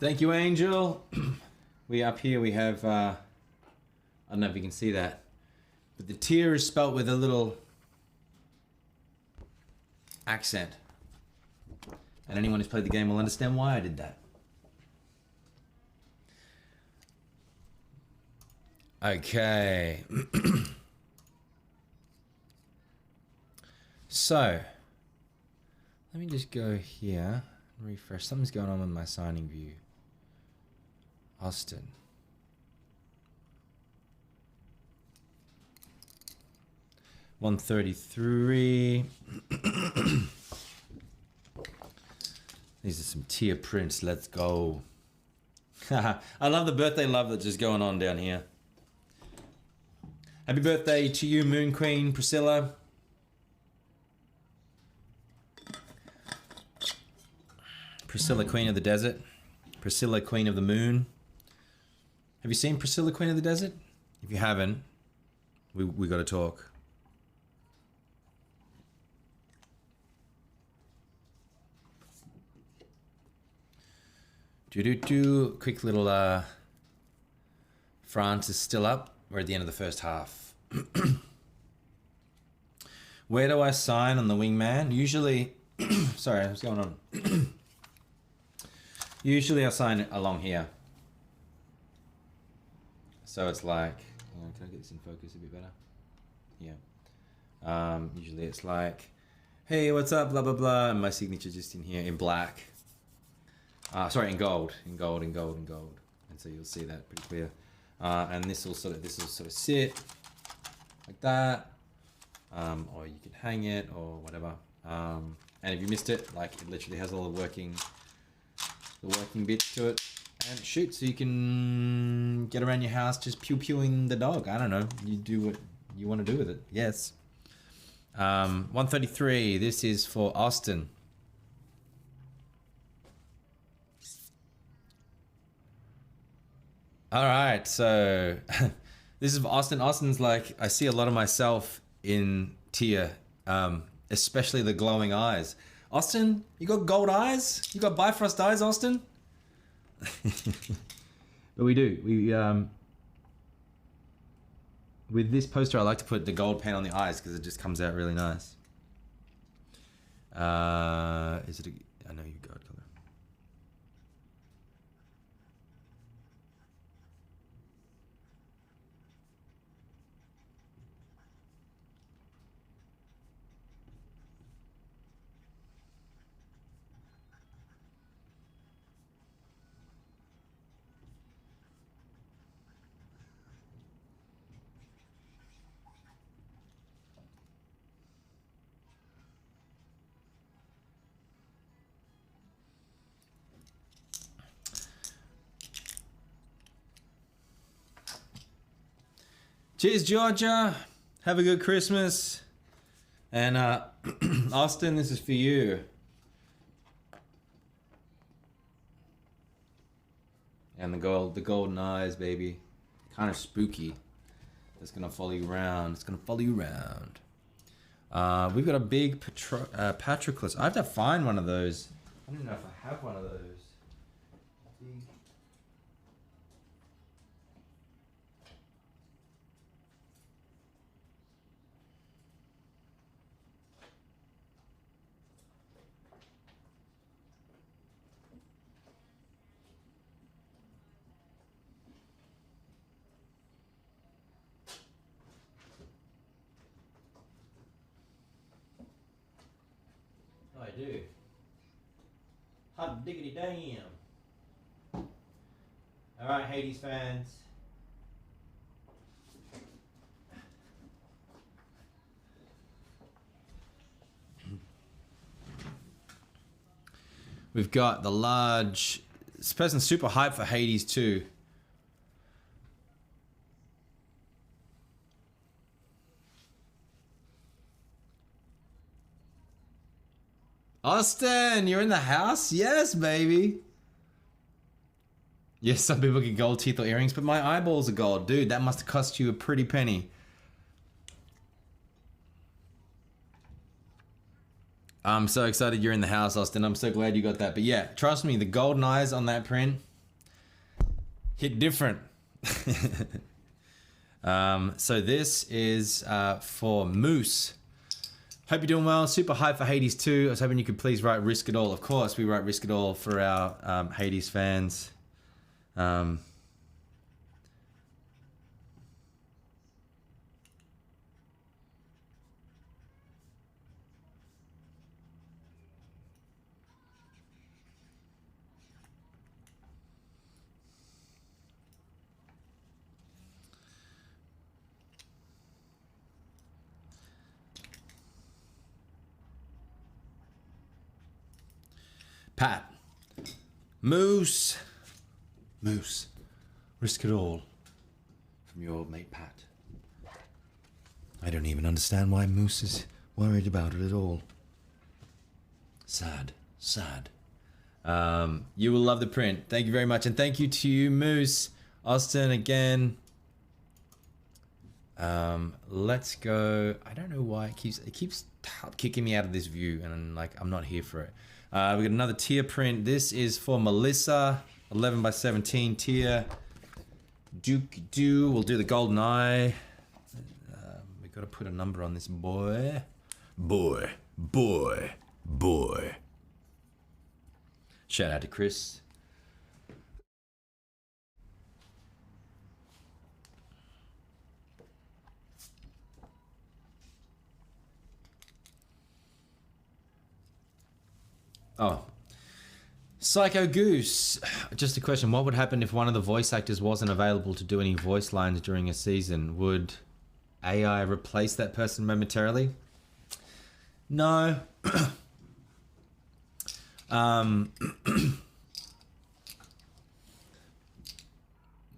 Thank you, Angel. We up here, we have, I don't know if you can see that, but the tier is spelt with a little accent. And anyone who's played the game will understand why I did that. Okay. So, let me just go here and refresh. Something's going on with my signing view. Austin. $133. These are some tier prints. Let's go. I love the birthday love that's just going on down here. Happy birthday to you, Moon Queen Priscilla. Priscilla, Queen of the Desert. Priscilla, Queen of the Moon. Have you seen Priscilla, Queen of the Desert? If you haven't, we got to talk. Quick little France is still up. We're at the end of the first half. Where do I sign on the wingman? Usually, sorry, what's going on? Usually I sign it along here. So it's like, can I get this in focus a bit better? Yeah. Usually it's like, hey, what's up, blah, blah, blah. And my signature's just in here in black. Sorry, in gold. And so you'll see that pretty clear. And this will sort of sit like that. Or you can hang it or whatever. And if you missed it, like it literally has all the working bits to it. And it shoots, so you can get around your house just pew-pewing the dog. I don't know. You do what you want to do with it. Yes. 133. This is for Austin. All right, so this is for Austin. Austin's like, I see a lot of myself in Tia, especially the glowing eyes. Austin, you got gold eyes? You got Bifrost eyes, Austin? But we do. With this poster, I like to put the gold paint on the eyes because it just comes out really nice. Is it I know you got color. Cheers, Georgia. Have a good Christmas. And Austin, this is for you. And the golden eyes, baby. Kind of spooky. It's gonna follow you around. It's gonna follow you around. We've got a big Patroclus. I have to find one of those. I don't know if I have one of those. Big. I do. Hot diggity damn. Alright, Hades fans. We've got the large. This person's super hyped for Hades too. Austin, you're in the house? Yes, baby. Yes, some people get gold teeth or earrings, but my eyeballs are gold. Dude, that must have cost you a pretty penny. I'm so excited you're in the house, Austin. I'm so glad you got that. But yeah, trust me, the golden eyes on that print, hit different. So this is for Moose. Hope you're doing well. Super hype for Hades 2. I was hoping you could please write Risk It All. Of course, we write Risk It All for our Hades fans. Pat. Moose. Moose. Risk it all. From your old mate, Pat. I don't even understand why Moose is worried about it at all. Sad. Sad. You will love the print. Thank you very much. And thank you to you, Moose. Austin, again. Let's go. I don't know why it keeps kicking me out of this view, and I'm not here for it. We got another tier print. This is for Melissa, 11 by 17 tier. We'll do the golden eye. We got to put a number on this boy. Boy. Shout out to Chris. Oh, Psycho Goose. Just a question. What would happen if one of the voice actors wasn't available to do any voice lines during a season? Would AI replace that person momentarily? No.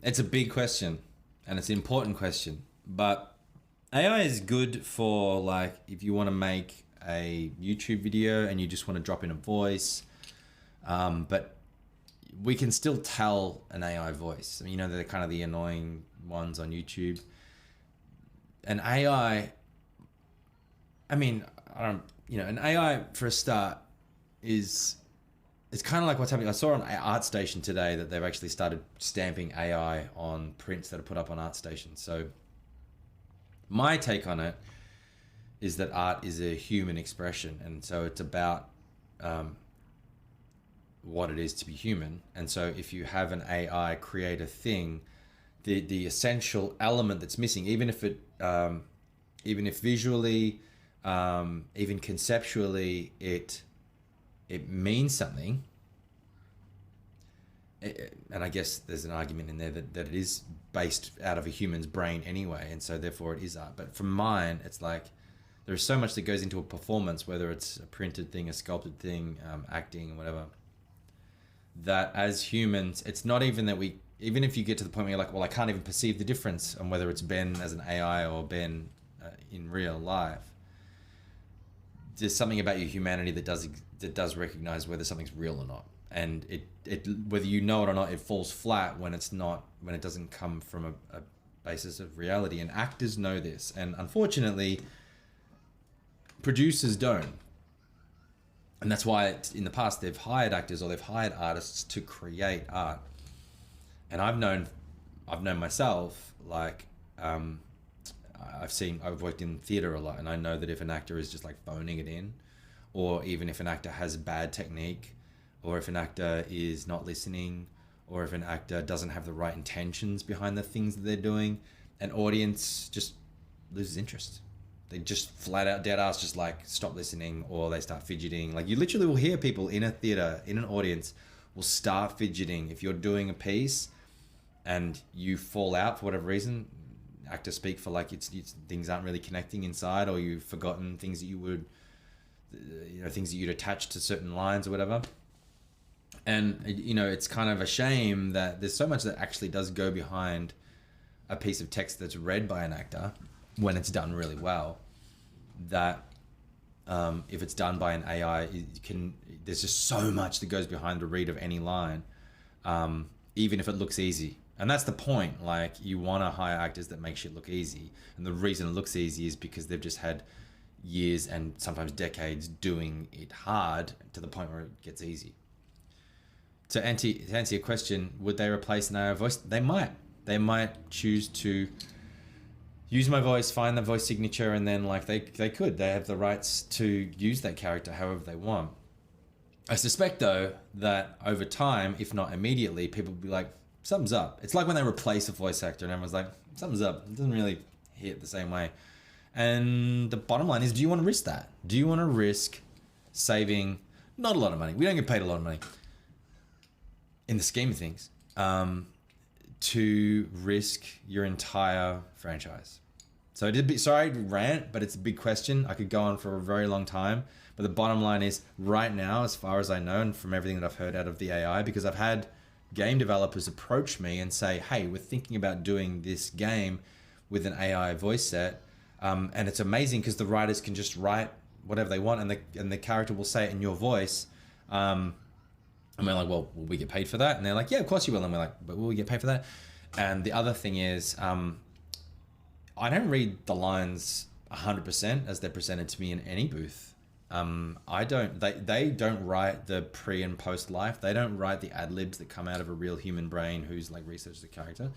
It's a big question, and it's an important question. But AI is good for, like, if you want to make a YouTube video and you just want to drop in a voice, but we can still tell an AI voice. I mean, you know, they're kind of the annoying ones on YouTube. An AI, I mean, an AI for a start it's kind of like what's happening. I saw on ArtStation today that they've actually started stamping AI on prints that are put up on ArtStation. So my take on it is that art is a human expression, and so it's about what it is to be human. And so if you have an AI create a thing, the essential element that's missing, even if visually, even conceptually, it means something. And I guess there's an argument in there that it is based out of a human's brain anyway, and so therefore it is art. But for mine, it's like, there's so much that goes into a performance, whether it's a printed thing, a sculpted thing, acting, or whatever, that as humans, it's not even that even if you get to the point where you're like, well, I can't even perceive the difference on whether it's Ben as an AI or Ben in real life, there's something about your humanity that does recognize whether something's real or not. And it whether you know it or not, it falls flat when it doesn't come from a basis of reality. And actors know this, and unfortunately, producers don't. And that's why in the past they've hired actors or they've hired artists to create art. And I've known myself, like, I've worked in theater a lot, and I know that if an actor is just like phoning it in, or even if an actor has bad technique, or if an actor is not listening, or if an actor doesn't have the right intentions behind the things that they're doing, an audience just loses interest. They just flat out dead ass just like stop listening, or they start fidgeting. Like, you literally will hear people in a theater, in an audience, will start fidgeting. If you're doing a piece and you fall out for whatever reason, actors speak for like it's things aren't really connecting inside, or you've forgotten things that you would, things that you'd attach to certain lines or whatever. And, it's kind of a shame that there's so much that actually does go behind a piece of text that's read by an actor when it's done really well, that if it's done by an AI, there's just so much that goes behind the read of any line, even if it looks easy. And that's the point. Like, you want to hire actors that make shit look easy. And the reason it looks easy is because they've just had years and sometimes decades doing it hard to the point where it gets easy. to answer your question, would they replace an AI voice? They might. They might choose to use my voice, find the voice signature, and then like they could. They have the rights to use that character however they want. I suspect though that over time, if not immediately, people will be like, something's up. It's like when they replace a voice actor and everyone's like, something's up. It doesn't really hit the same way. And the bottom line is, do you want to risk that? Do you want to risk saving not a lot of money? We don't get paid a lot of money in the scheme of things, to risk your entire franchise. So sorry to rant, but it's a big question. I could go on for a very long time, but the bottom line is right now, as far as I know, and from everything that I've heard out of the AI, because I've had game developers approach me and say, hey, we're thinking about doing this game with an AI voice set. And it's amazing because the writers can just write whatever they want and the character will say it in your voice. And we're like, well, will we get paid for that? And they're like, yeah, of course you will. And we're like, but will we get paid for that? And the other thing is, I don't read the lines 100% as they're presented to me in any booth. They don't write the pre and post life. They don't write the ad libs that come out of a real human brain who's like researched the character.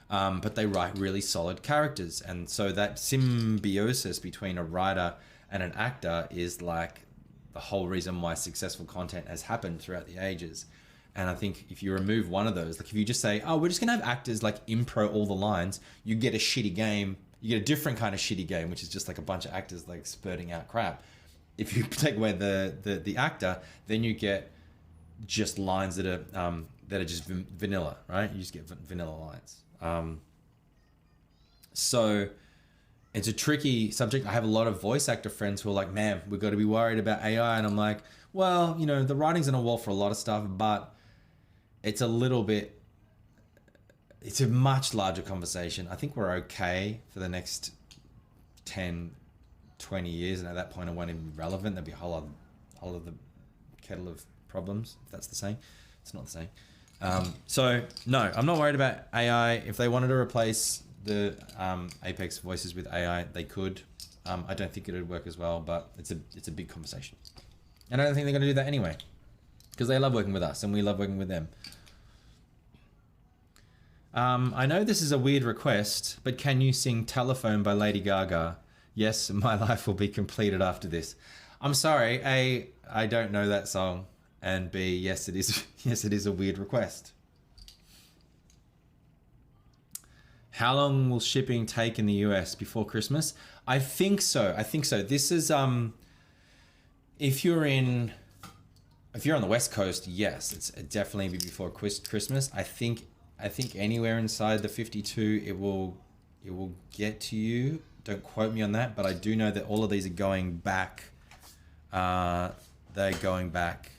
But they write really solid characters. And so that symbiosis between a writer and an actor is like the whole reason why successful content has happened throughout the ages. And I think if you remove one of those, like if you just say, oh, we're just gonna have actors like impro all the lines, you get a shitty game. You get a different kind of shitty game, which is just like a bunch of actors like spurting out crap. If you take away the actor, then you get just lines that are just vanilla, right? You just get vanilla lines. So it's a tricky subject. I have a lot of voice actor friends who are like, man, we've got to be worried about AI. And I'm like, well, you know, the writing's on a wall for a lot of stuff, but it's a much larger conversation. I think we're okay for the next 10, 20 years. And at that point, it won't even be relevant. There'll be a whole other kettle of problems, if that's the same. It's not the same. So no, I'm not worried about AI. If they wanted to replace the Apex voices with AI, they could. I don't think it would work as well, but it's a big conversation. And I don't think they're going to do that anyway, because they love working with us and we love working with them. I know this is a weird request, but can you sing Telephone by Lady Gaga? Yes, my life will be completed after this. I'm sorry, A, I don't know that song, and B, yes, it is a weird request. How long will shipping take in the US before Christmas? I think so. This is if you're on the West Coast, yes, it's definitely before Christmas. I think anywhere inside the 52, it will get to you. Don't quote me on that, but I do know that all of these are going back. They're going back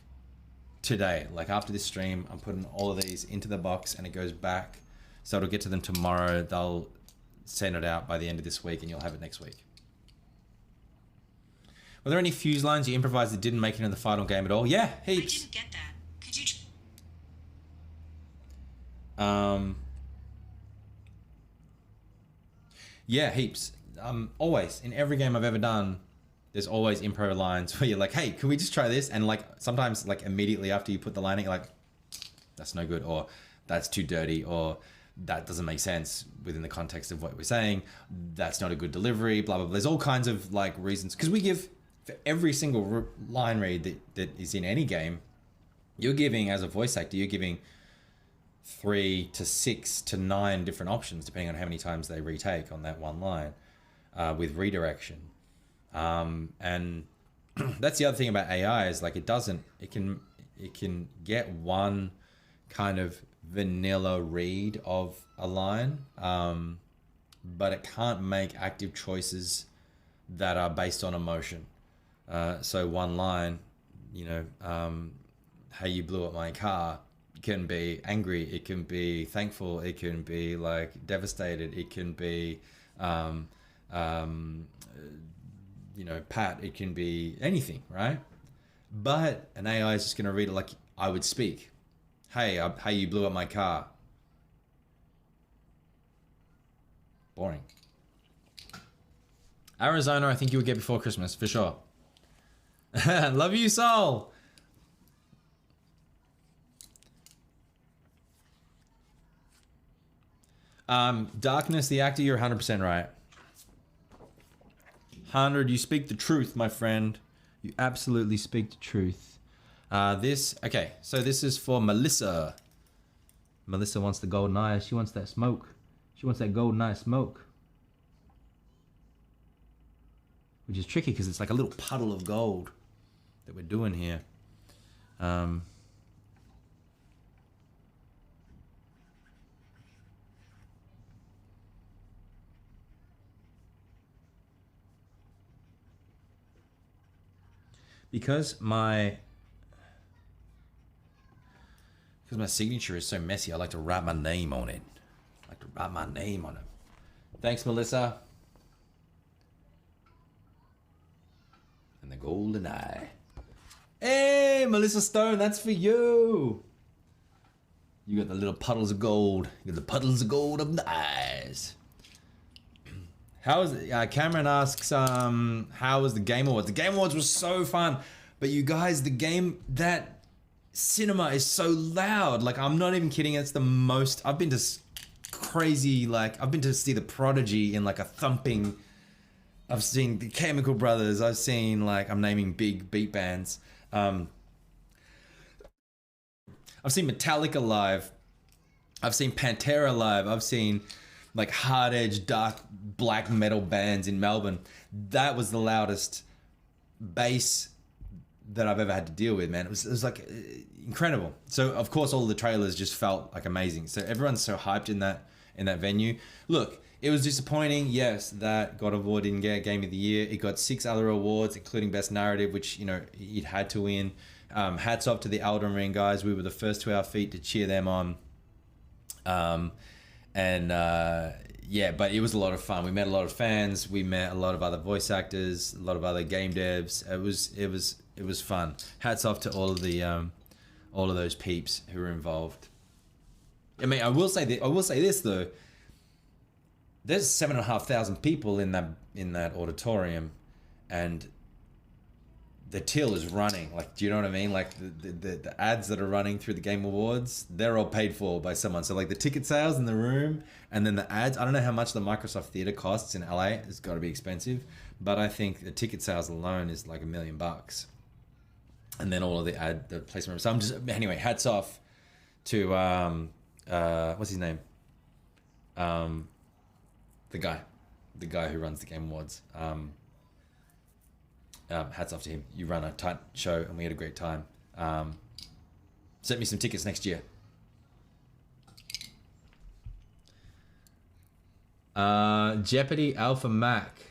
today. Like after this stream, I'm putting all of these into the box and it goes back. So it'll get to them tomorrow. They'll send it out by the end of this week and you'll have it next week. Were there any fuse lines you improvised that didn't make it in the final game at all? Yeah, heaps. I didn't get that. Could you... Yeah, heaps. Always. In every game I've ever done, there's always improv lines where you're like, hey, can we just try this? And like sometimes like immediately after you put the line in, you're like, that's no good, or that's too dirty, or that doesn't make sense within the context of what we're saying. That's not a good delivery, blah, blah, blah. There's all kinds of like reasons. Because we give, for every single line read that is in any game, you're giving, as a voice actor, you're giving 3 to 6 to 9 different options, depending on how many times they retake on that one line, with redirection. And that's the other thing about AI is like it can get one kind of vanilla read of a line, but it can't make active choices that are based on emotion. So one line, you know, hey, you blew up my car, can be angry, it can be thankful, it can be like devastated, it can be you know, pat, it can be anything, right? But an AI is just going to read it like I would speak. Hey, you blew up my car. Boring. Arizona, I think you would get before Christmas, for sure. Love you, Soul. Darkness, the actor, you're 100% right. 100, you speak the truth, my friend. You absolutely speak the truth. Okay, so this is for Melissa. Melissa wants the golden eye. She wants that smoke. She wants that golden eye smoke. Which is tricky because it's like a little puddle of gold that we're doing here. Because my signature is so messy, I like to write my name on it. Thanks, Melissa. And the golden eye. Hey, Melissa Stone, that's for you. You got the little puddles of gold. You got the puddles of gold of the eyes. How is it? Cameron asks, how was the Game Awards? The Game Awards was so fun, but you guys, that cinema is so loud. Like, I'm not even kidding. It's the most. I've been to crazy. Like, I've been to see the Prodigy in like a thumping. I've seen the Chemical Brothers. I've seen, like, I'm naming big beat bands. I've seen Metallica live. I've seen Pantera live. I've seen like hard edge, dark, black metal bands in Melbourne. That was the loudest bass that I've ever had to deal with, man. It was like incredible. So of course all the trailers just felt like amazing. So everyone's so hyped in that venue. Look, it was disappointing, yes, that God of War didn't get Game of the Year. It got 6 other awards, including Best Narrative, which, you know, it had to win. Hats off to the Elden Ring guys. We were the first to our feet to cheer them on. Yeah, but it was a lot of fun. We met a lot of fans. We met a lot of other voice actors, a lot of other game devs. It was fun. Hats off to all of those peeps who were involved. I mean, I will say this though. There's 7,500 people in that auditorium, and the till is running. Like, do you know what I mean? Like the ads that are running through the Game Awards, they're all paid for by someone. So like the ticket sales in the room, and then the ads. I don't know how much the Microsoft Theater costs in LA. It's got to be expensive, but I think the ticket sales alone is like $1 million. And then all of the placement. So anyway, hats off to what's his name? The guy who runs the Game Awards. Hats off to him. You run a tight show and we had a great time. Send me some tickets next year. Jeopardy Alpha Mac.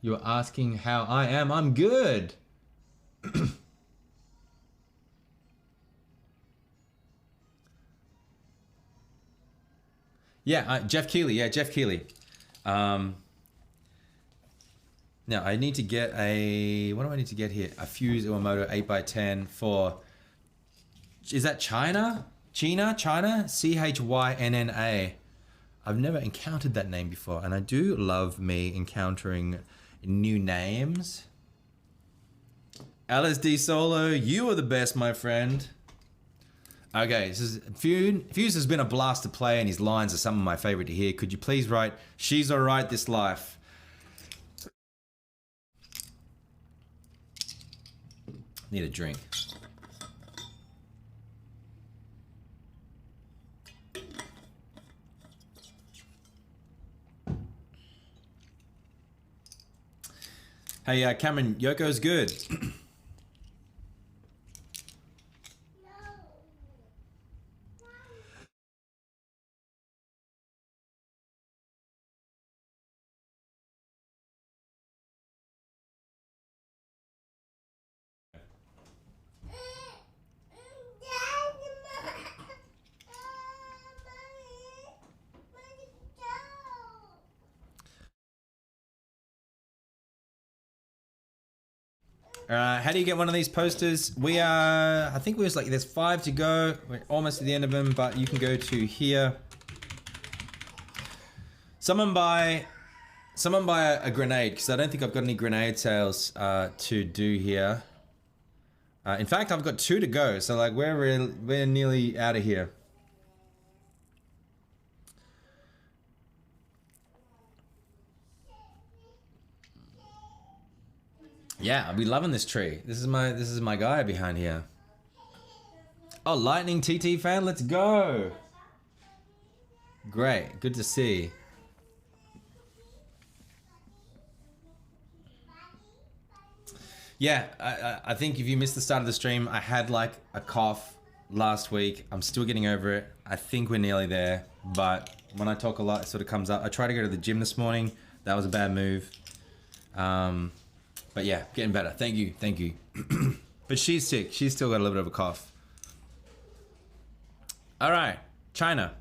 You're asking how I am. I'm good. Yeah, Jeff Keighley. Yeah, Jeff Keighley. Now I need to get what do I need to get here? A Fuse Iwamoto 8x10 for, is that China? China? Chynna? I've never encountered that name before, and I do love me encountering new names. LSD Solo, you are the best, my friend. Okay, this is Fuse has been a blast to play, and his lines are some of my favorite to hear. Could you please write, "She's alright this life"? Need a drink. Hey, Cameron, Yoko's good. How do you get one of these posters? I think we was like, there's 5 to go. We're almost at the end of them, but you can go to here. Someone buy a grenade, because I don't think I've got any grenade sales to do here. In fact, I've got 2 to go, so like we're nearly out of here. Yeah, I'll be loving this tree. This is my guy behind here. Oh, Lightning TT fan, let's go. Great, good to see. Yeah, I think if you missed the start of the stream, I had like a cough last week. I'm still getting over it. I think we're nearly there, but when I talk a lot, it sort of comes up. I tried to go to the gym this morning. That was a bad move. But yeah, getting better. Thank you, thank you. But she's sick. She's still got a little bit of a cough. All right, China.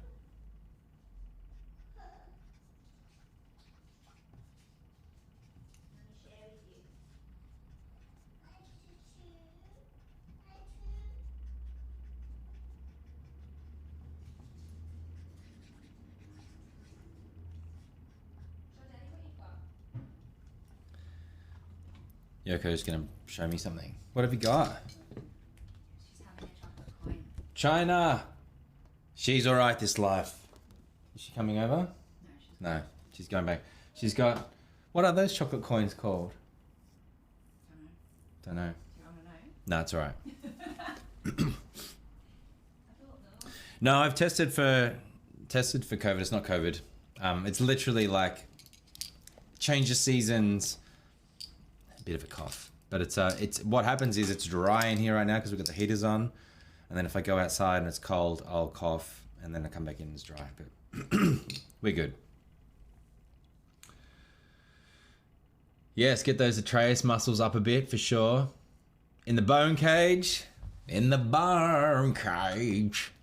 Yoko's gonna show me something. What have you got? She's having a chocolate coin. China! She's alright this life. Is she coming over? No, She's going back. She's got... What are those chocolate coins called? Don't know. Do you want to know? No, it's alright. No, I've tested for COVID. It's not COVID. It's literally like change of seasons. A bit of a cough, but it's what happens is it's dry in here right now because we've got the heaters on, and then if I go outside and it's cold, I'll cough, and then I come back in and it's dry. But we're good. Yes, get those Atreus muscles up a bit for sure. In the bone cage. In the bone cage.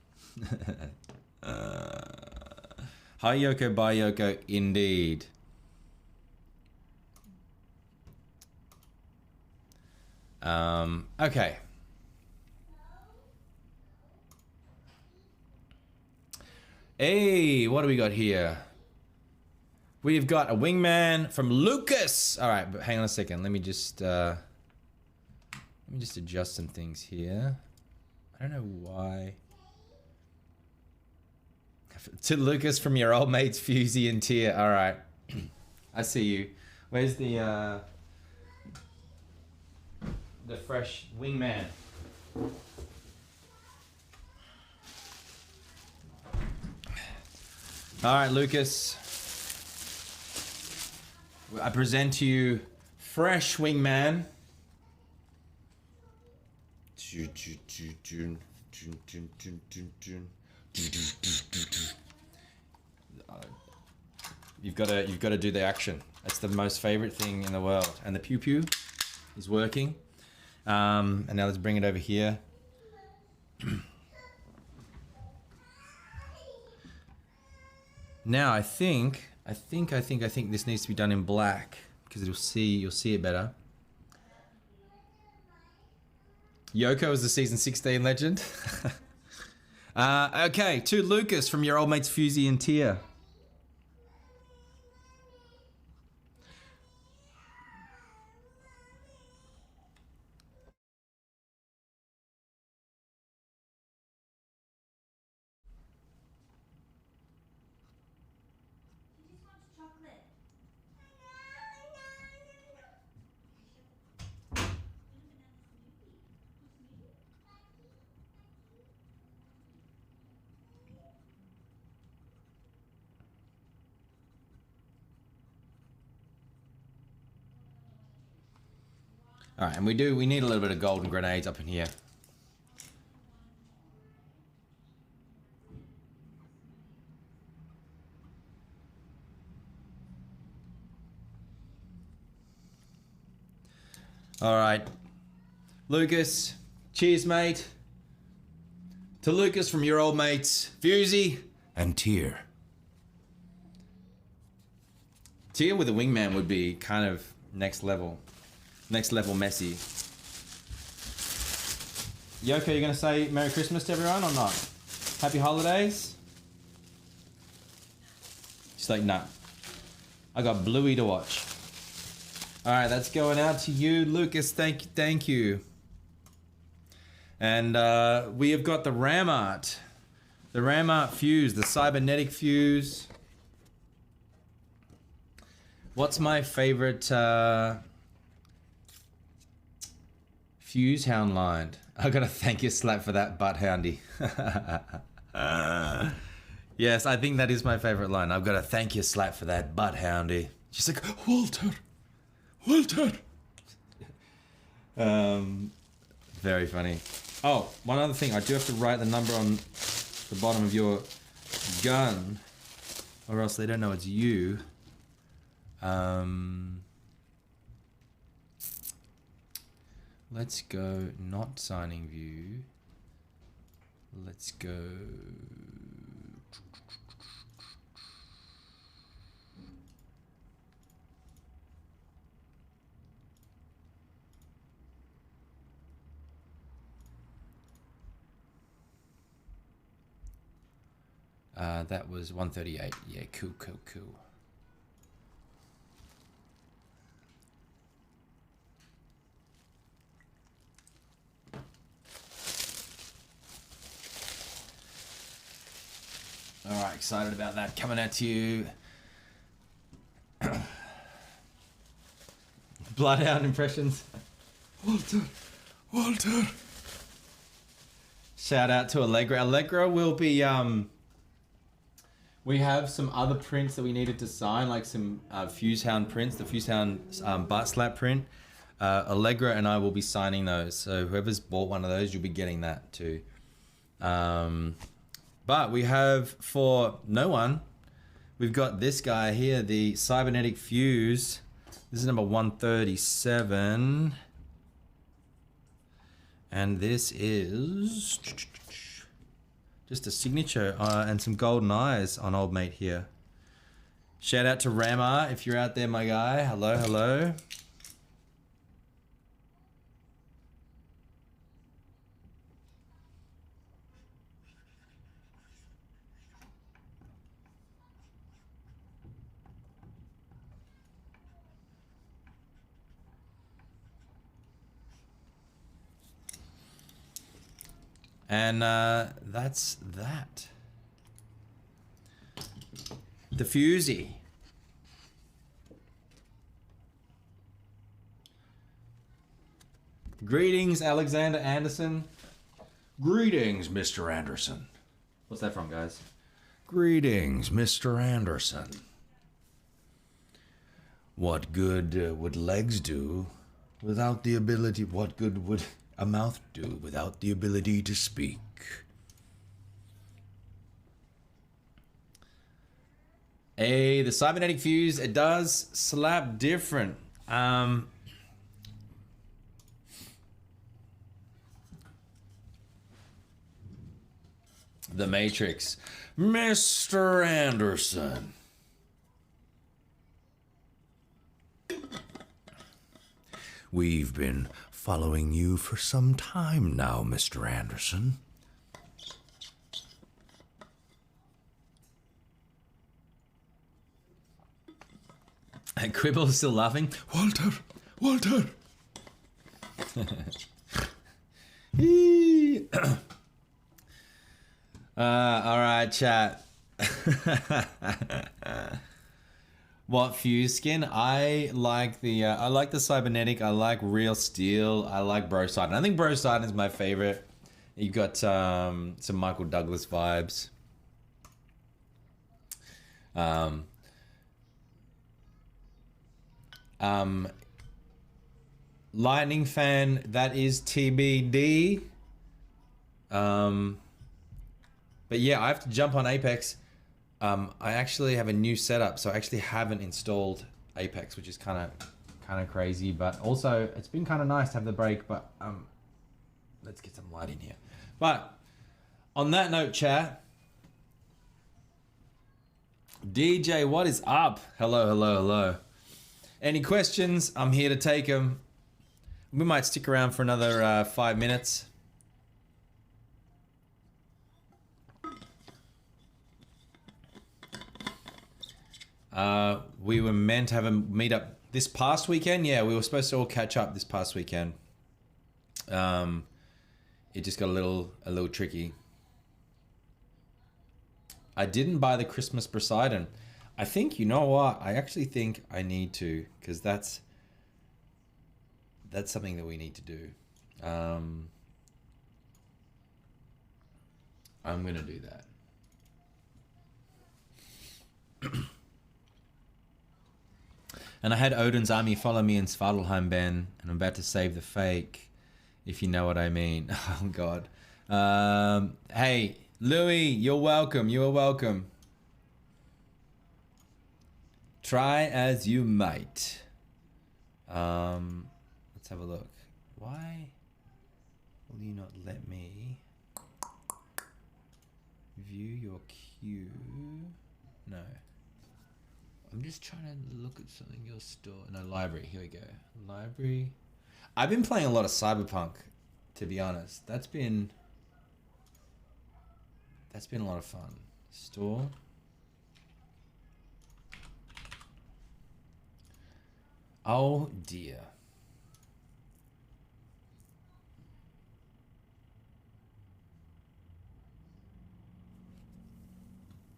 Hi Yoko, bye Yoko, indeed. Okay. Hey, what do we got here? We've got a wingman from Lucas. All right, but hang on a second. Let me just adjust some things here. I don't know why. To Lucas from your old mates Fusey and Tia. All right, I see you. Where's the fresh wingman? All right, Lucas. I present to you fresh wingman. You've got to do the action. That's the most favorite thing in the world. And the pew pew is working. And now let's bring it over here. Now I think this needs to be done in black because you'll see it better. Yoko is the season 16 legend. Okay, to Lucas from your old mates Fusey and Tia. All right, and we need a little bit of golden grenades up in here. All right, Lucas, cheers, mate. To Lucas from your old mates, Fusey and Tier. Tier with a wingman would be kind of next level messy. Yoko, you gonna say Merry Christmas to everyone or not? Happy holidays? She's like, nah. I got Bluey to watch. All right, that's going out to you, Lucas. Thank you. And we have got the Ramart. The Ramart fuse, the cybernetic fuse. What's my favorite Fuse hound lined. I gotta thank you, Slap, for that butt houndy. Yes, I think that is my favorite line. I've got to thank you, Slap, for that butt houndy. She's like, Walter. Very funny. Oh, one other thing. I do have to write the number on the bottom of your gun, or else they don't know it's you. Let's go not signing view. Let's go. That was 138. Yeah, cool. All right, excited about that coming at you. Bloodhound impressions. Walter. Shout out to Allegra. Allegra will be we have some other prints that we needed to sign, like some Fusehound prints, the Fusehound butt slap print. Allegra and I will be signing those. So whoever's bought one of those, you'll be getting that too. But we have, for no one, we've got this guy here, the Cybernetic Fuse. This is number 137. And this is just a signature and some golden eyes on old mate here. Shout out to Rama if you're out there, my guy. Hello. And that's that. The Fusey. Greetings, Alexander Anderson. Greetings, Mr. Anderson. What's that from, guys? Greetings, Mr. Anderson. What good would legs do without the ability... What good would a mouth do without the ability to speak? Hey, the Cybernetic Fuse, it does slap different. The Matrix. Mr. Anderson. We've been following you for some time now, Mr. Anderson. And Quibble is still laughing. Walter! All right, chat. What Fuse skin? I like the cybernetic. I like real steel. I like Brosidon. I think Brosidon is my favorite. You got some Michael Douglas vibes. Lightning fan, that is TBD. But yeah, I have to jump on Apex. I actually have a new setup, so I actually haven't installed Apex, which is kind of crazy. But also, it's been kind of nice to have the break. But let's get some light in here. But on that note, chat. DJ, what is up? Hello. Any questions? I'm here to take them. We might stick around for another 5 minutes. We were meant to have a meetup this past weekend. Yeah, we were supposed to all catch up this past weekend. It just got a little tricky. I didn't buy the Christmas Poseidon. I think, you know what? I actually think I need to, because that's something that we need to do. I'm gonna do that. And I had Odin's army follow me in Svartalheim, Ben, and I'm about to save the fake, if you know what I mean. Oh, God. Hey, Louis, you're welcome. You are welcome. Try as you might. Let's have a look. Why will you not let me view your queue? No. I'm just trying to look at something in your store. No, library. Here we go. Library. I've been playing a lot of Cyberpunk, to be honest. That's been a lot of fun. Store. Oh dear.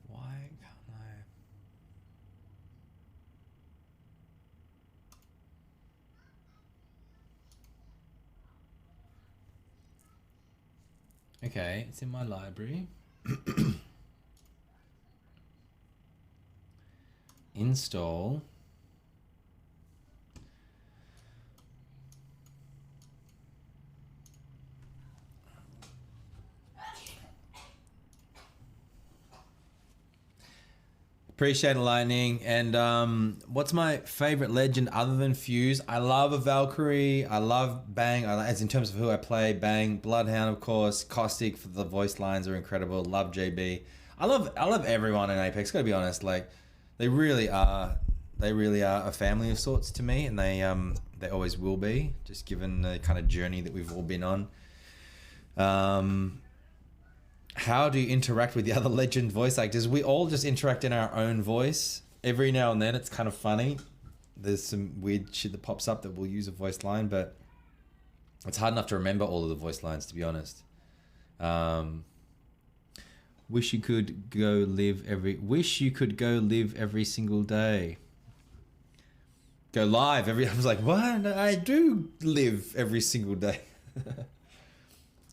Why can't I? Okay, it's in my library. Install. Appreciate it, Lightning. And what's my favorite legend other than Fuse? I love a Valkyrie. I love Bang. As in terms of who I play, Bang, Bloodhound, of course. Caustic for the voice lines are incredible. Love JB. I love everyone in Apex. Gotta be honest, like they really are a family of sorts to me, and they always will be. Just given the kind of journey that we've all been on. How do you interact with the other legend voice actors? We all just interact in our own voice. Every now and then it's kind of funny. There's some weird shit that pops up that we'll use a voice line, but it's hard enough to remember all of the voice lines, to be honest. Wish you could go live every single day. Go live every. I was like, what? I do live every single day.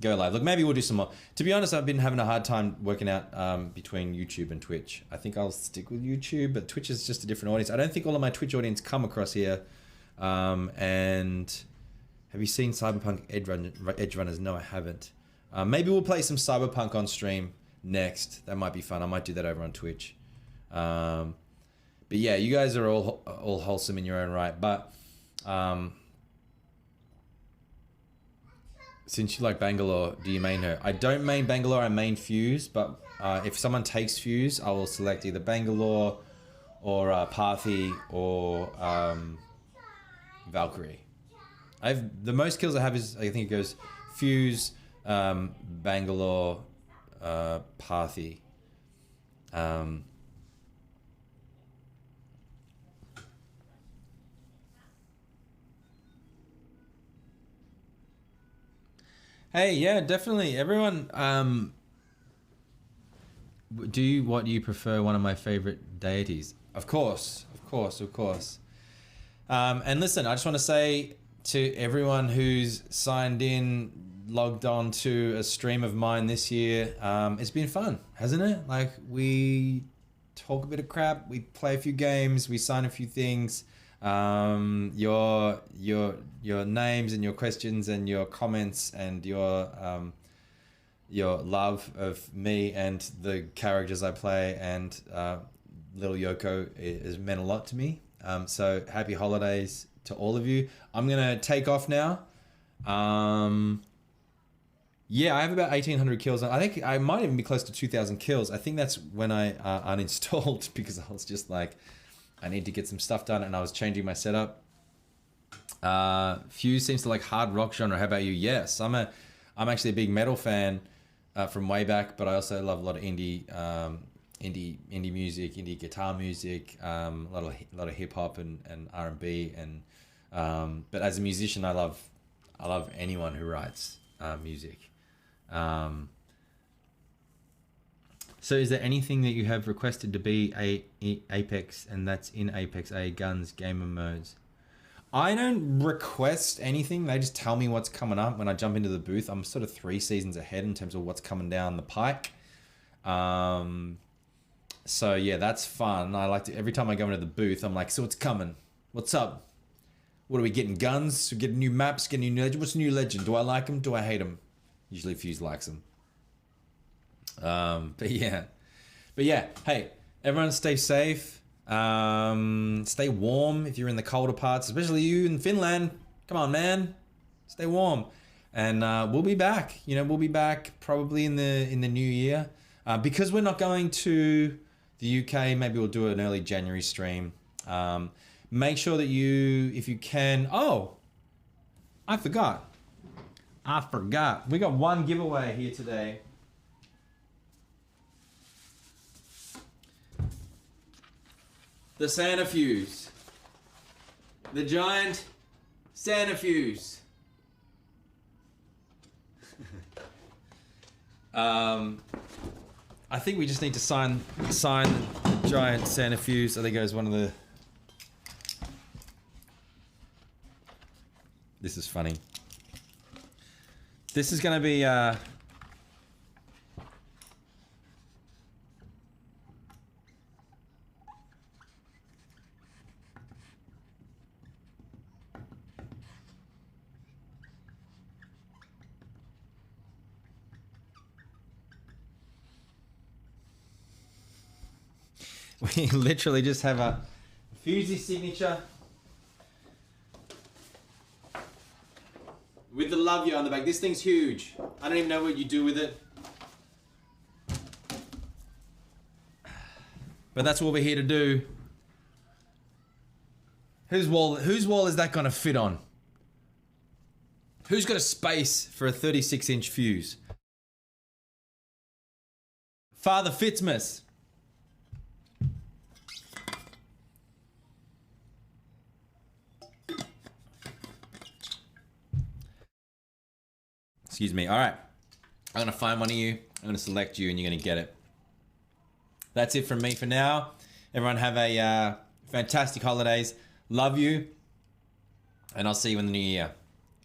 Go live. Look, maybe we'll do some more. To be honest, I've been having a hard time working out between YouTube and Twitch. I think I'll stick with YouTube, but Twitch is just a different audience. I don't think all of my Twitch audience come across here. And have you seen Cyberpunk Edge Runners? No, I haven't. Maybe we'll play some Cyberpunk on stream next. That might be fun. I might do that over on Twitch. But yeah, you guys are all wholesome in your own right. But since you like Bangalore, do you main her? I don't main Bangalore, I main Fuse, but if someone takes Fuse, I will select either Bangalore or Parthy or Valkyrie. The most kills I have is, I think it goes Fuse, Bangalore, Parthy. Hey, yeah, definitely. Everyone, what do you prefer one of my favorite deities? Of course. And listen, I just want to say to everyone who's signed in, logged on to a stream of mine this year, it's been fun, hasn't it? Like, we talk a bit of crap, we play a few games, we sign a few things. Your names and your questions and your comments and your love of me and the characters I play and little Yoko has meant a lot to me. So happy holidays to all of you. I'm gonna take off now. Yeah, I have about 1,800 kills. I think I might even be close to 2,000 kills. I think that's when I uninstalled because I was just like, I need to get some stuff done, and I was changing my setup. Fuse seems to like hard rock genre. How about you? Yes, I'm actually a big metal fan from way back, but I also love a lot of indie music, indie guitar music, a lot of hip hop and R&B, and but as a musician, I love anyone who writes music. So is there anything that you have requested to be Apex, and that's in Apex, guns, gamer modes? I don't request anything. They just tell me what's coming up when I jump into the booth. I'm sort of 3 seasons ahead in terms of what's coming down the pike. So yeah, that's fun. I like to, every time I go into the booth, I'm like, so what's coming? What's up? What are we getting? Guns? We getting new maps? Getting new legend? What's the new legend? Do I like them? Do I hate them? Usually Fuse likes them. But yeah, hey, everyone stay safe. Stay warm if you're in the colder parts, especially you in Finland. Come on, man, stay warm. And we'll be back. You know, we'll be back probably in the new year. Because we're not going to the UK, maybe we'll do an early January stream. Make sure that you, if you can. Oh, I forgot. We got one giveaway here today. The Santa Fuse. The giant Santa Fuse. I think we just need to sign the giant Santa Fuse. I think it was one of the... This is funny. This is gonna be we literally just have a Fusey signature with the love you on the back. This thing's huge. I don't even know what you do with it. But that's what we're here to do. Whose wall is that gonna fit on? Who's got a space for a 36-inch fuse? Father Fitzmas. Excuse me. All right. I'm going to find one of you. I'm going to select you and you're going to get it. That's it from me for now. Everyone have a fantastic holidays. Love you. And I'll see you in the new year.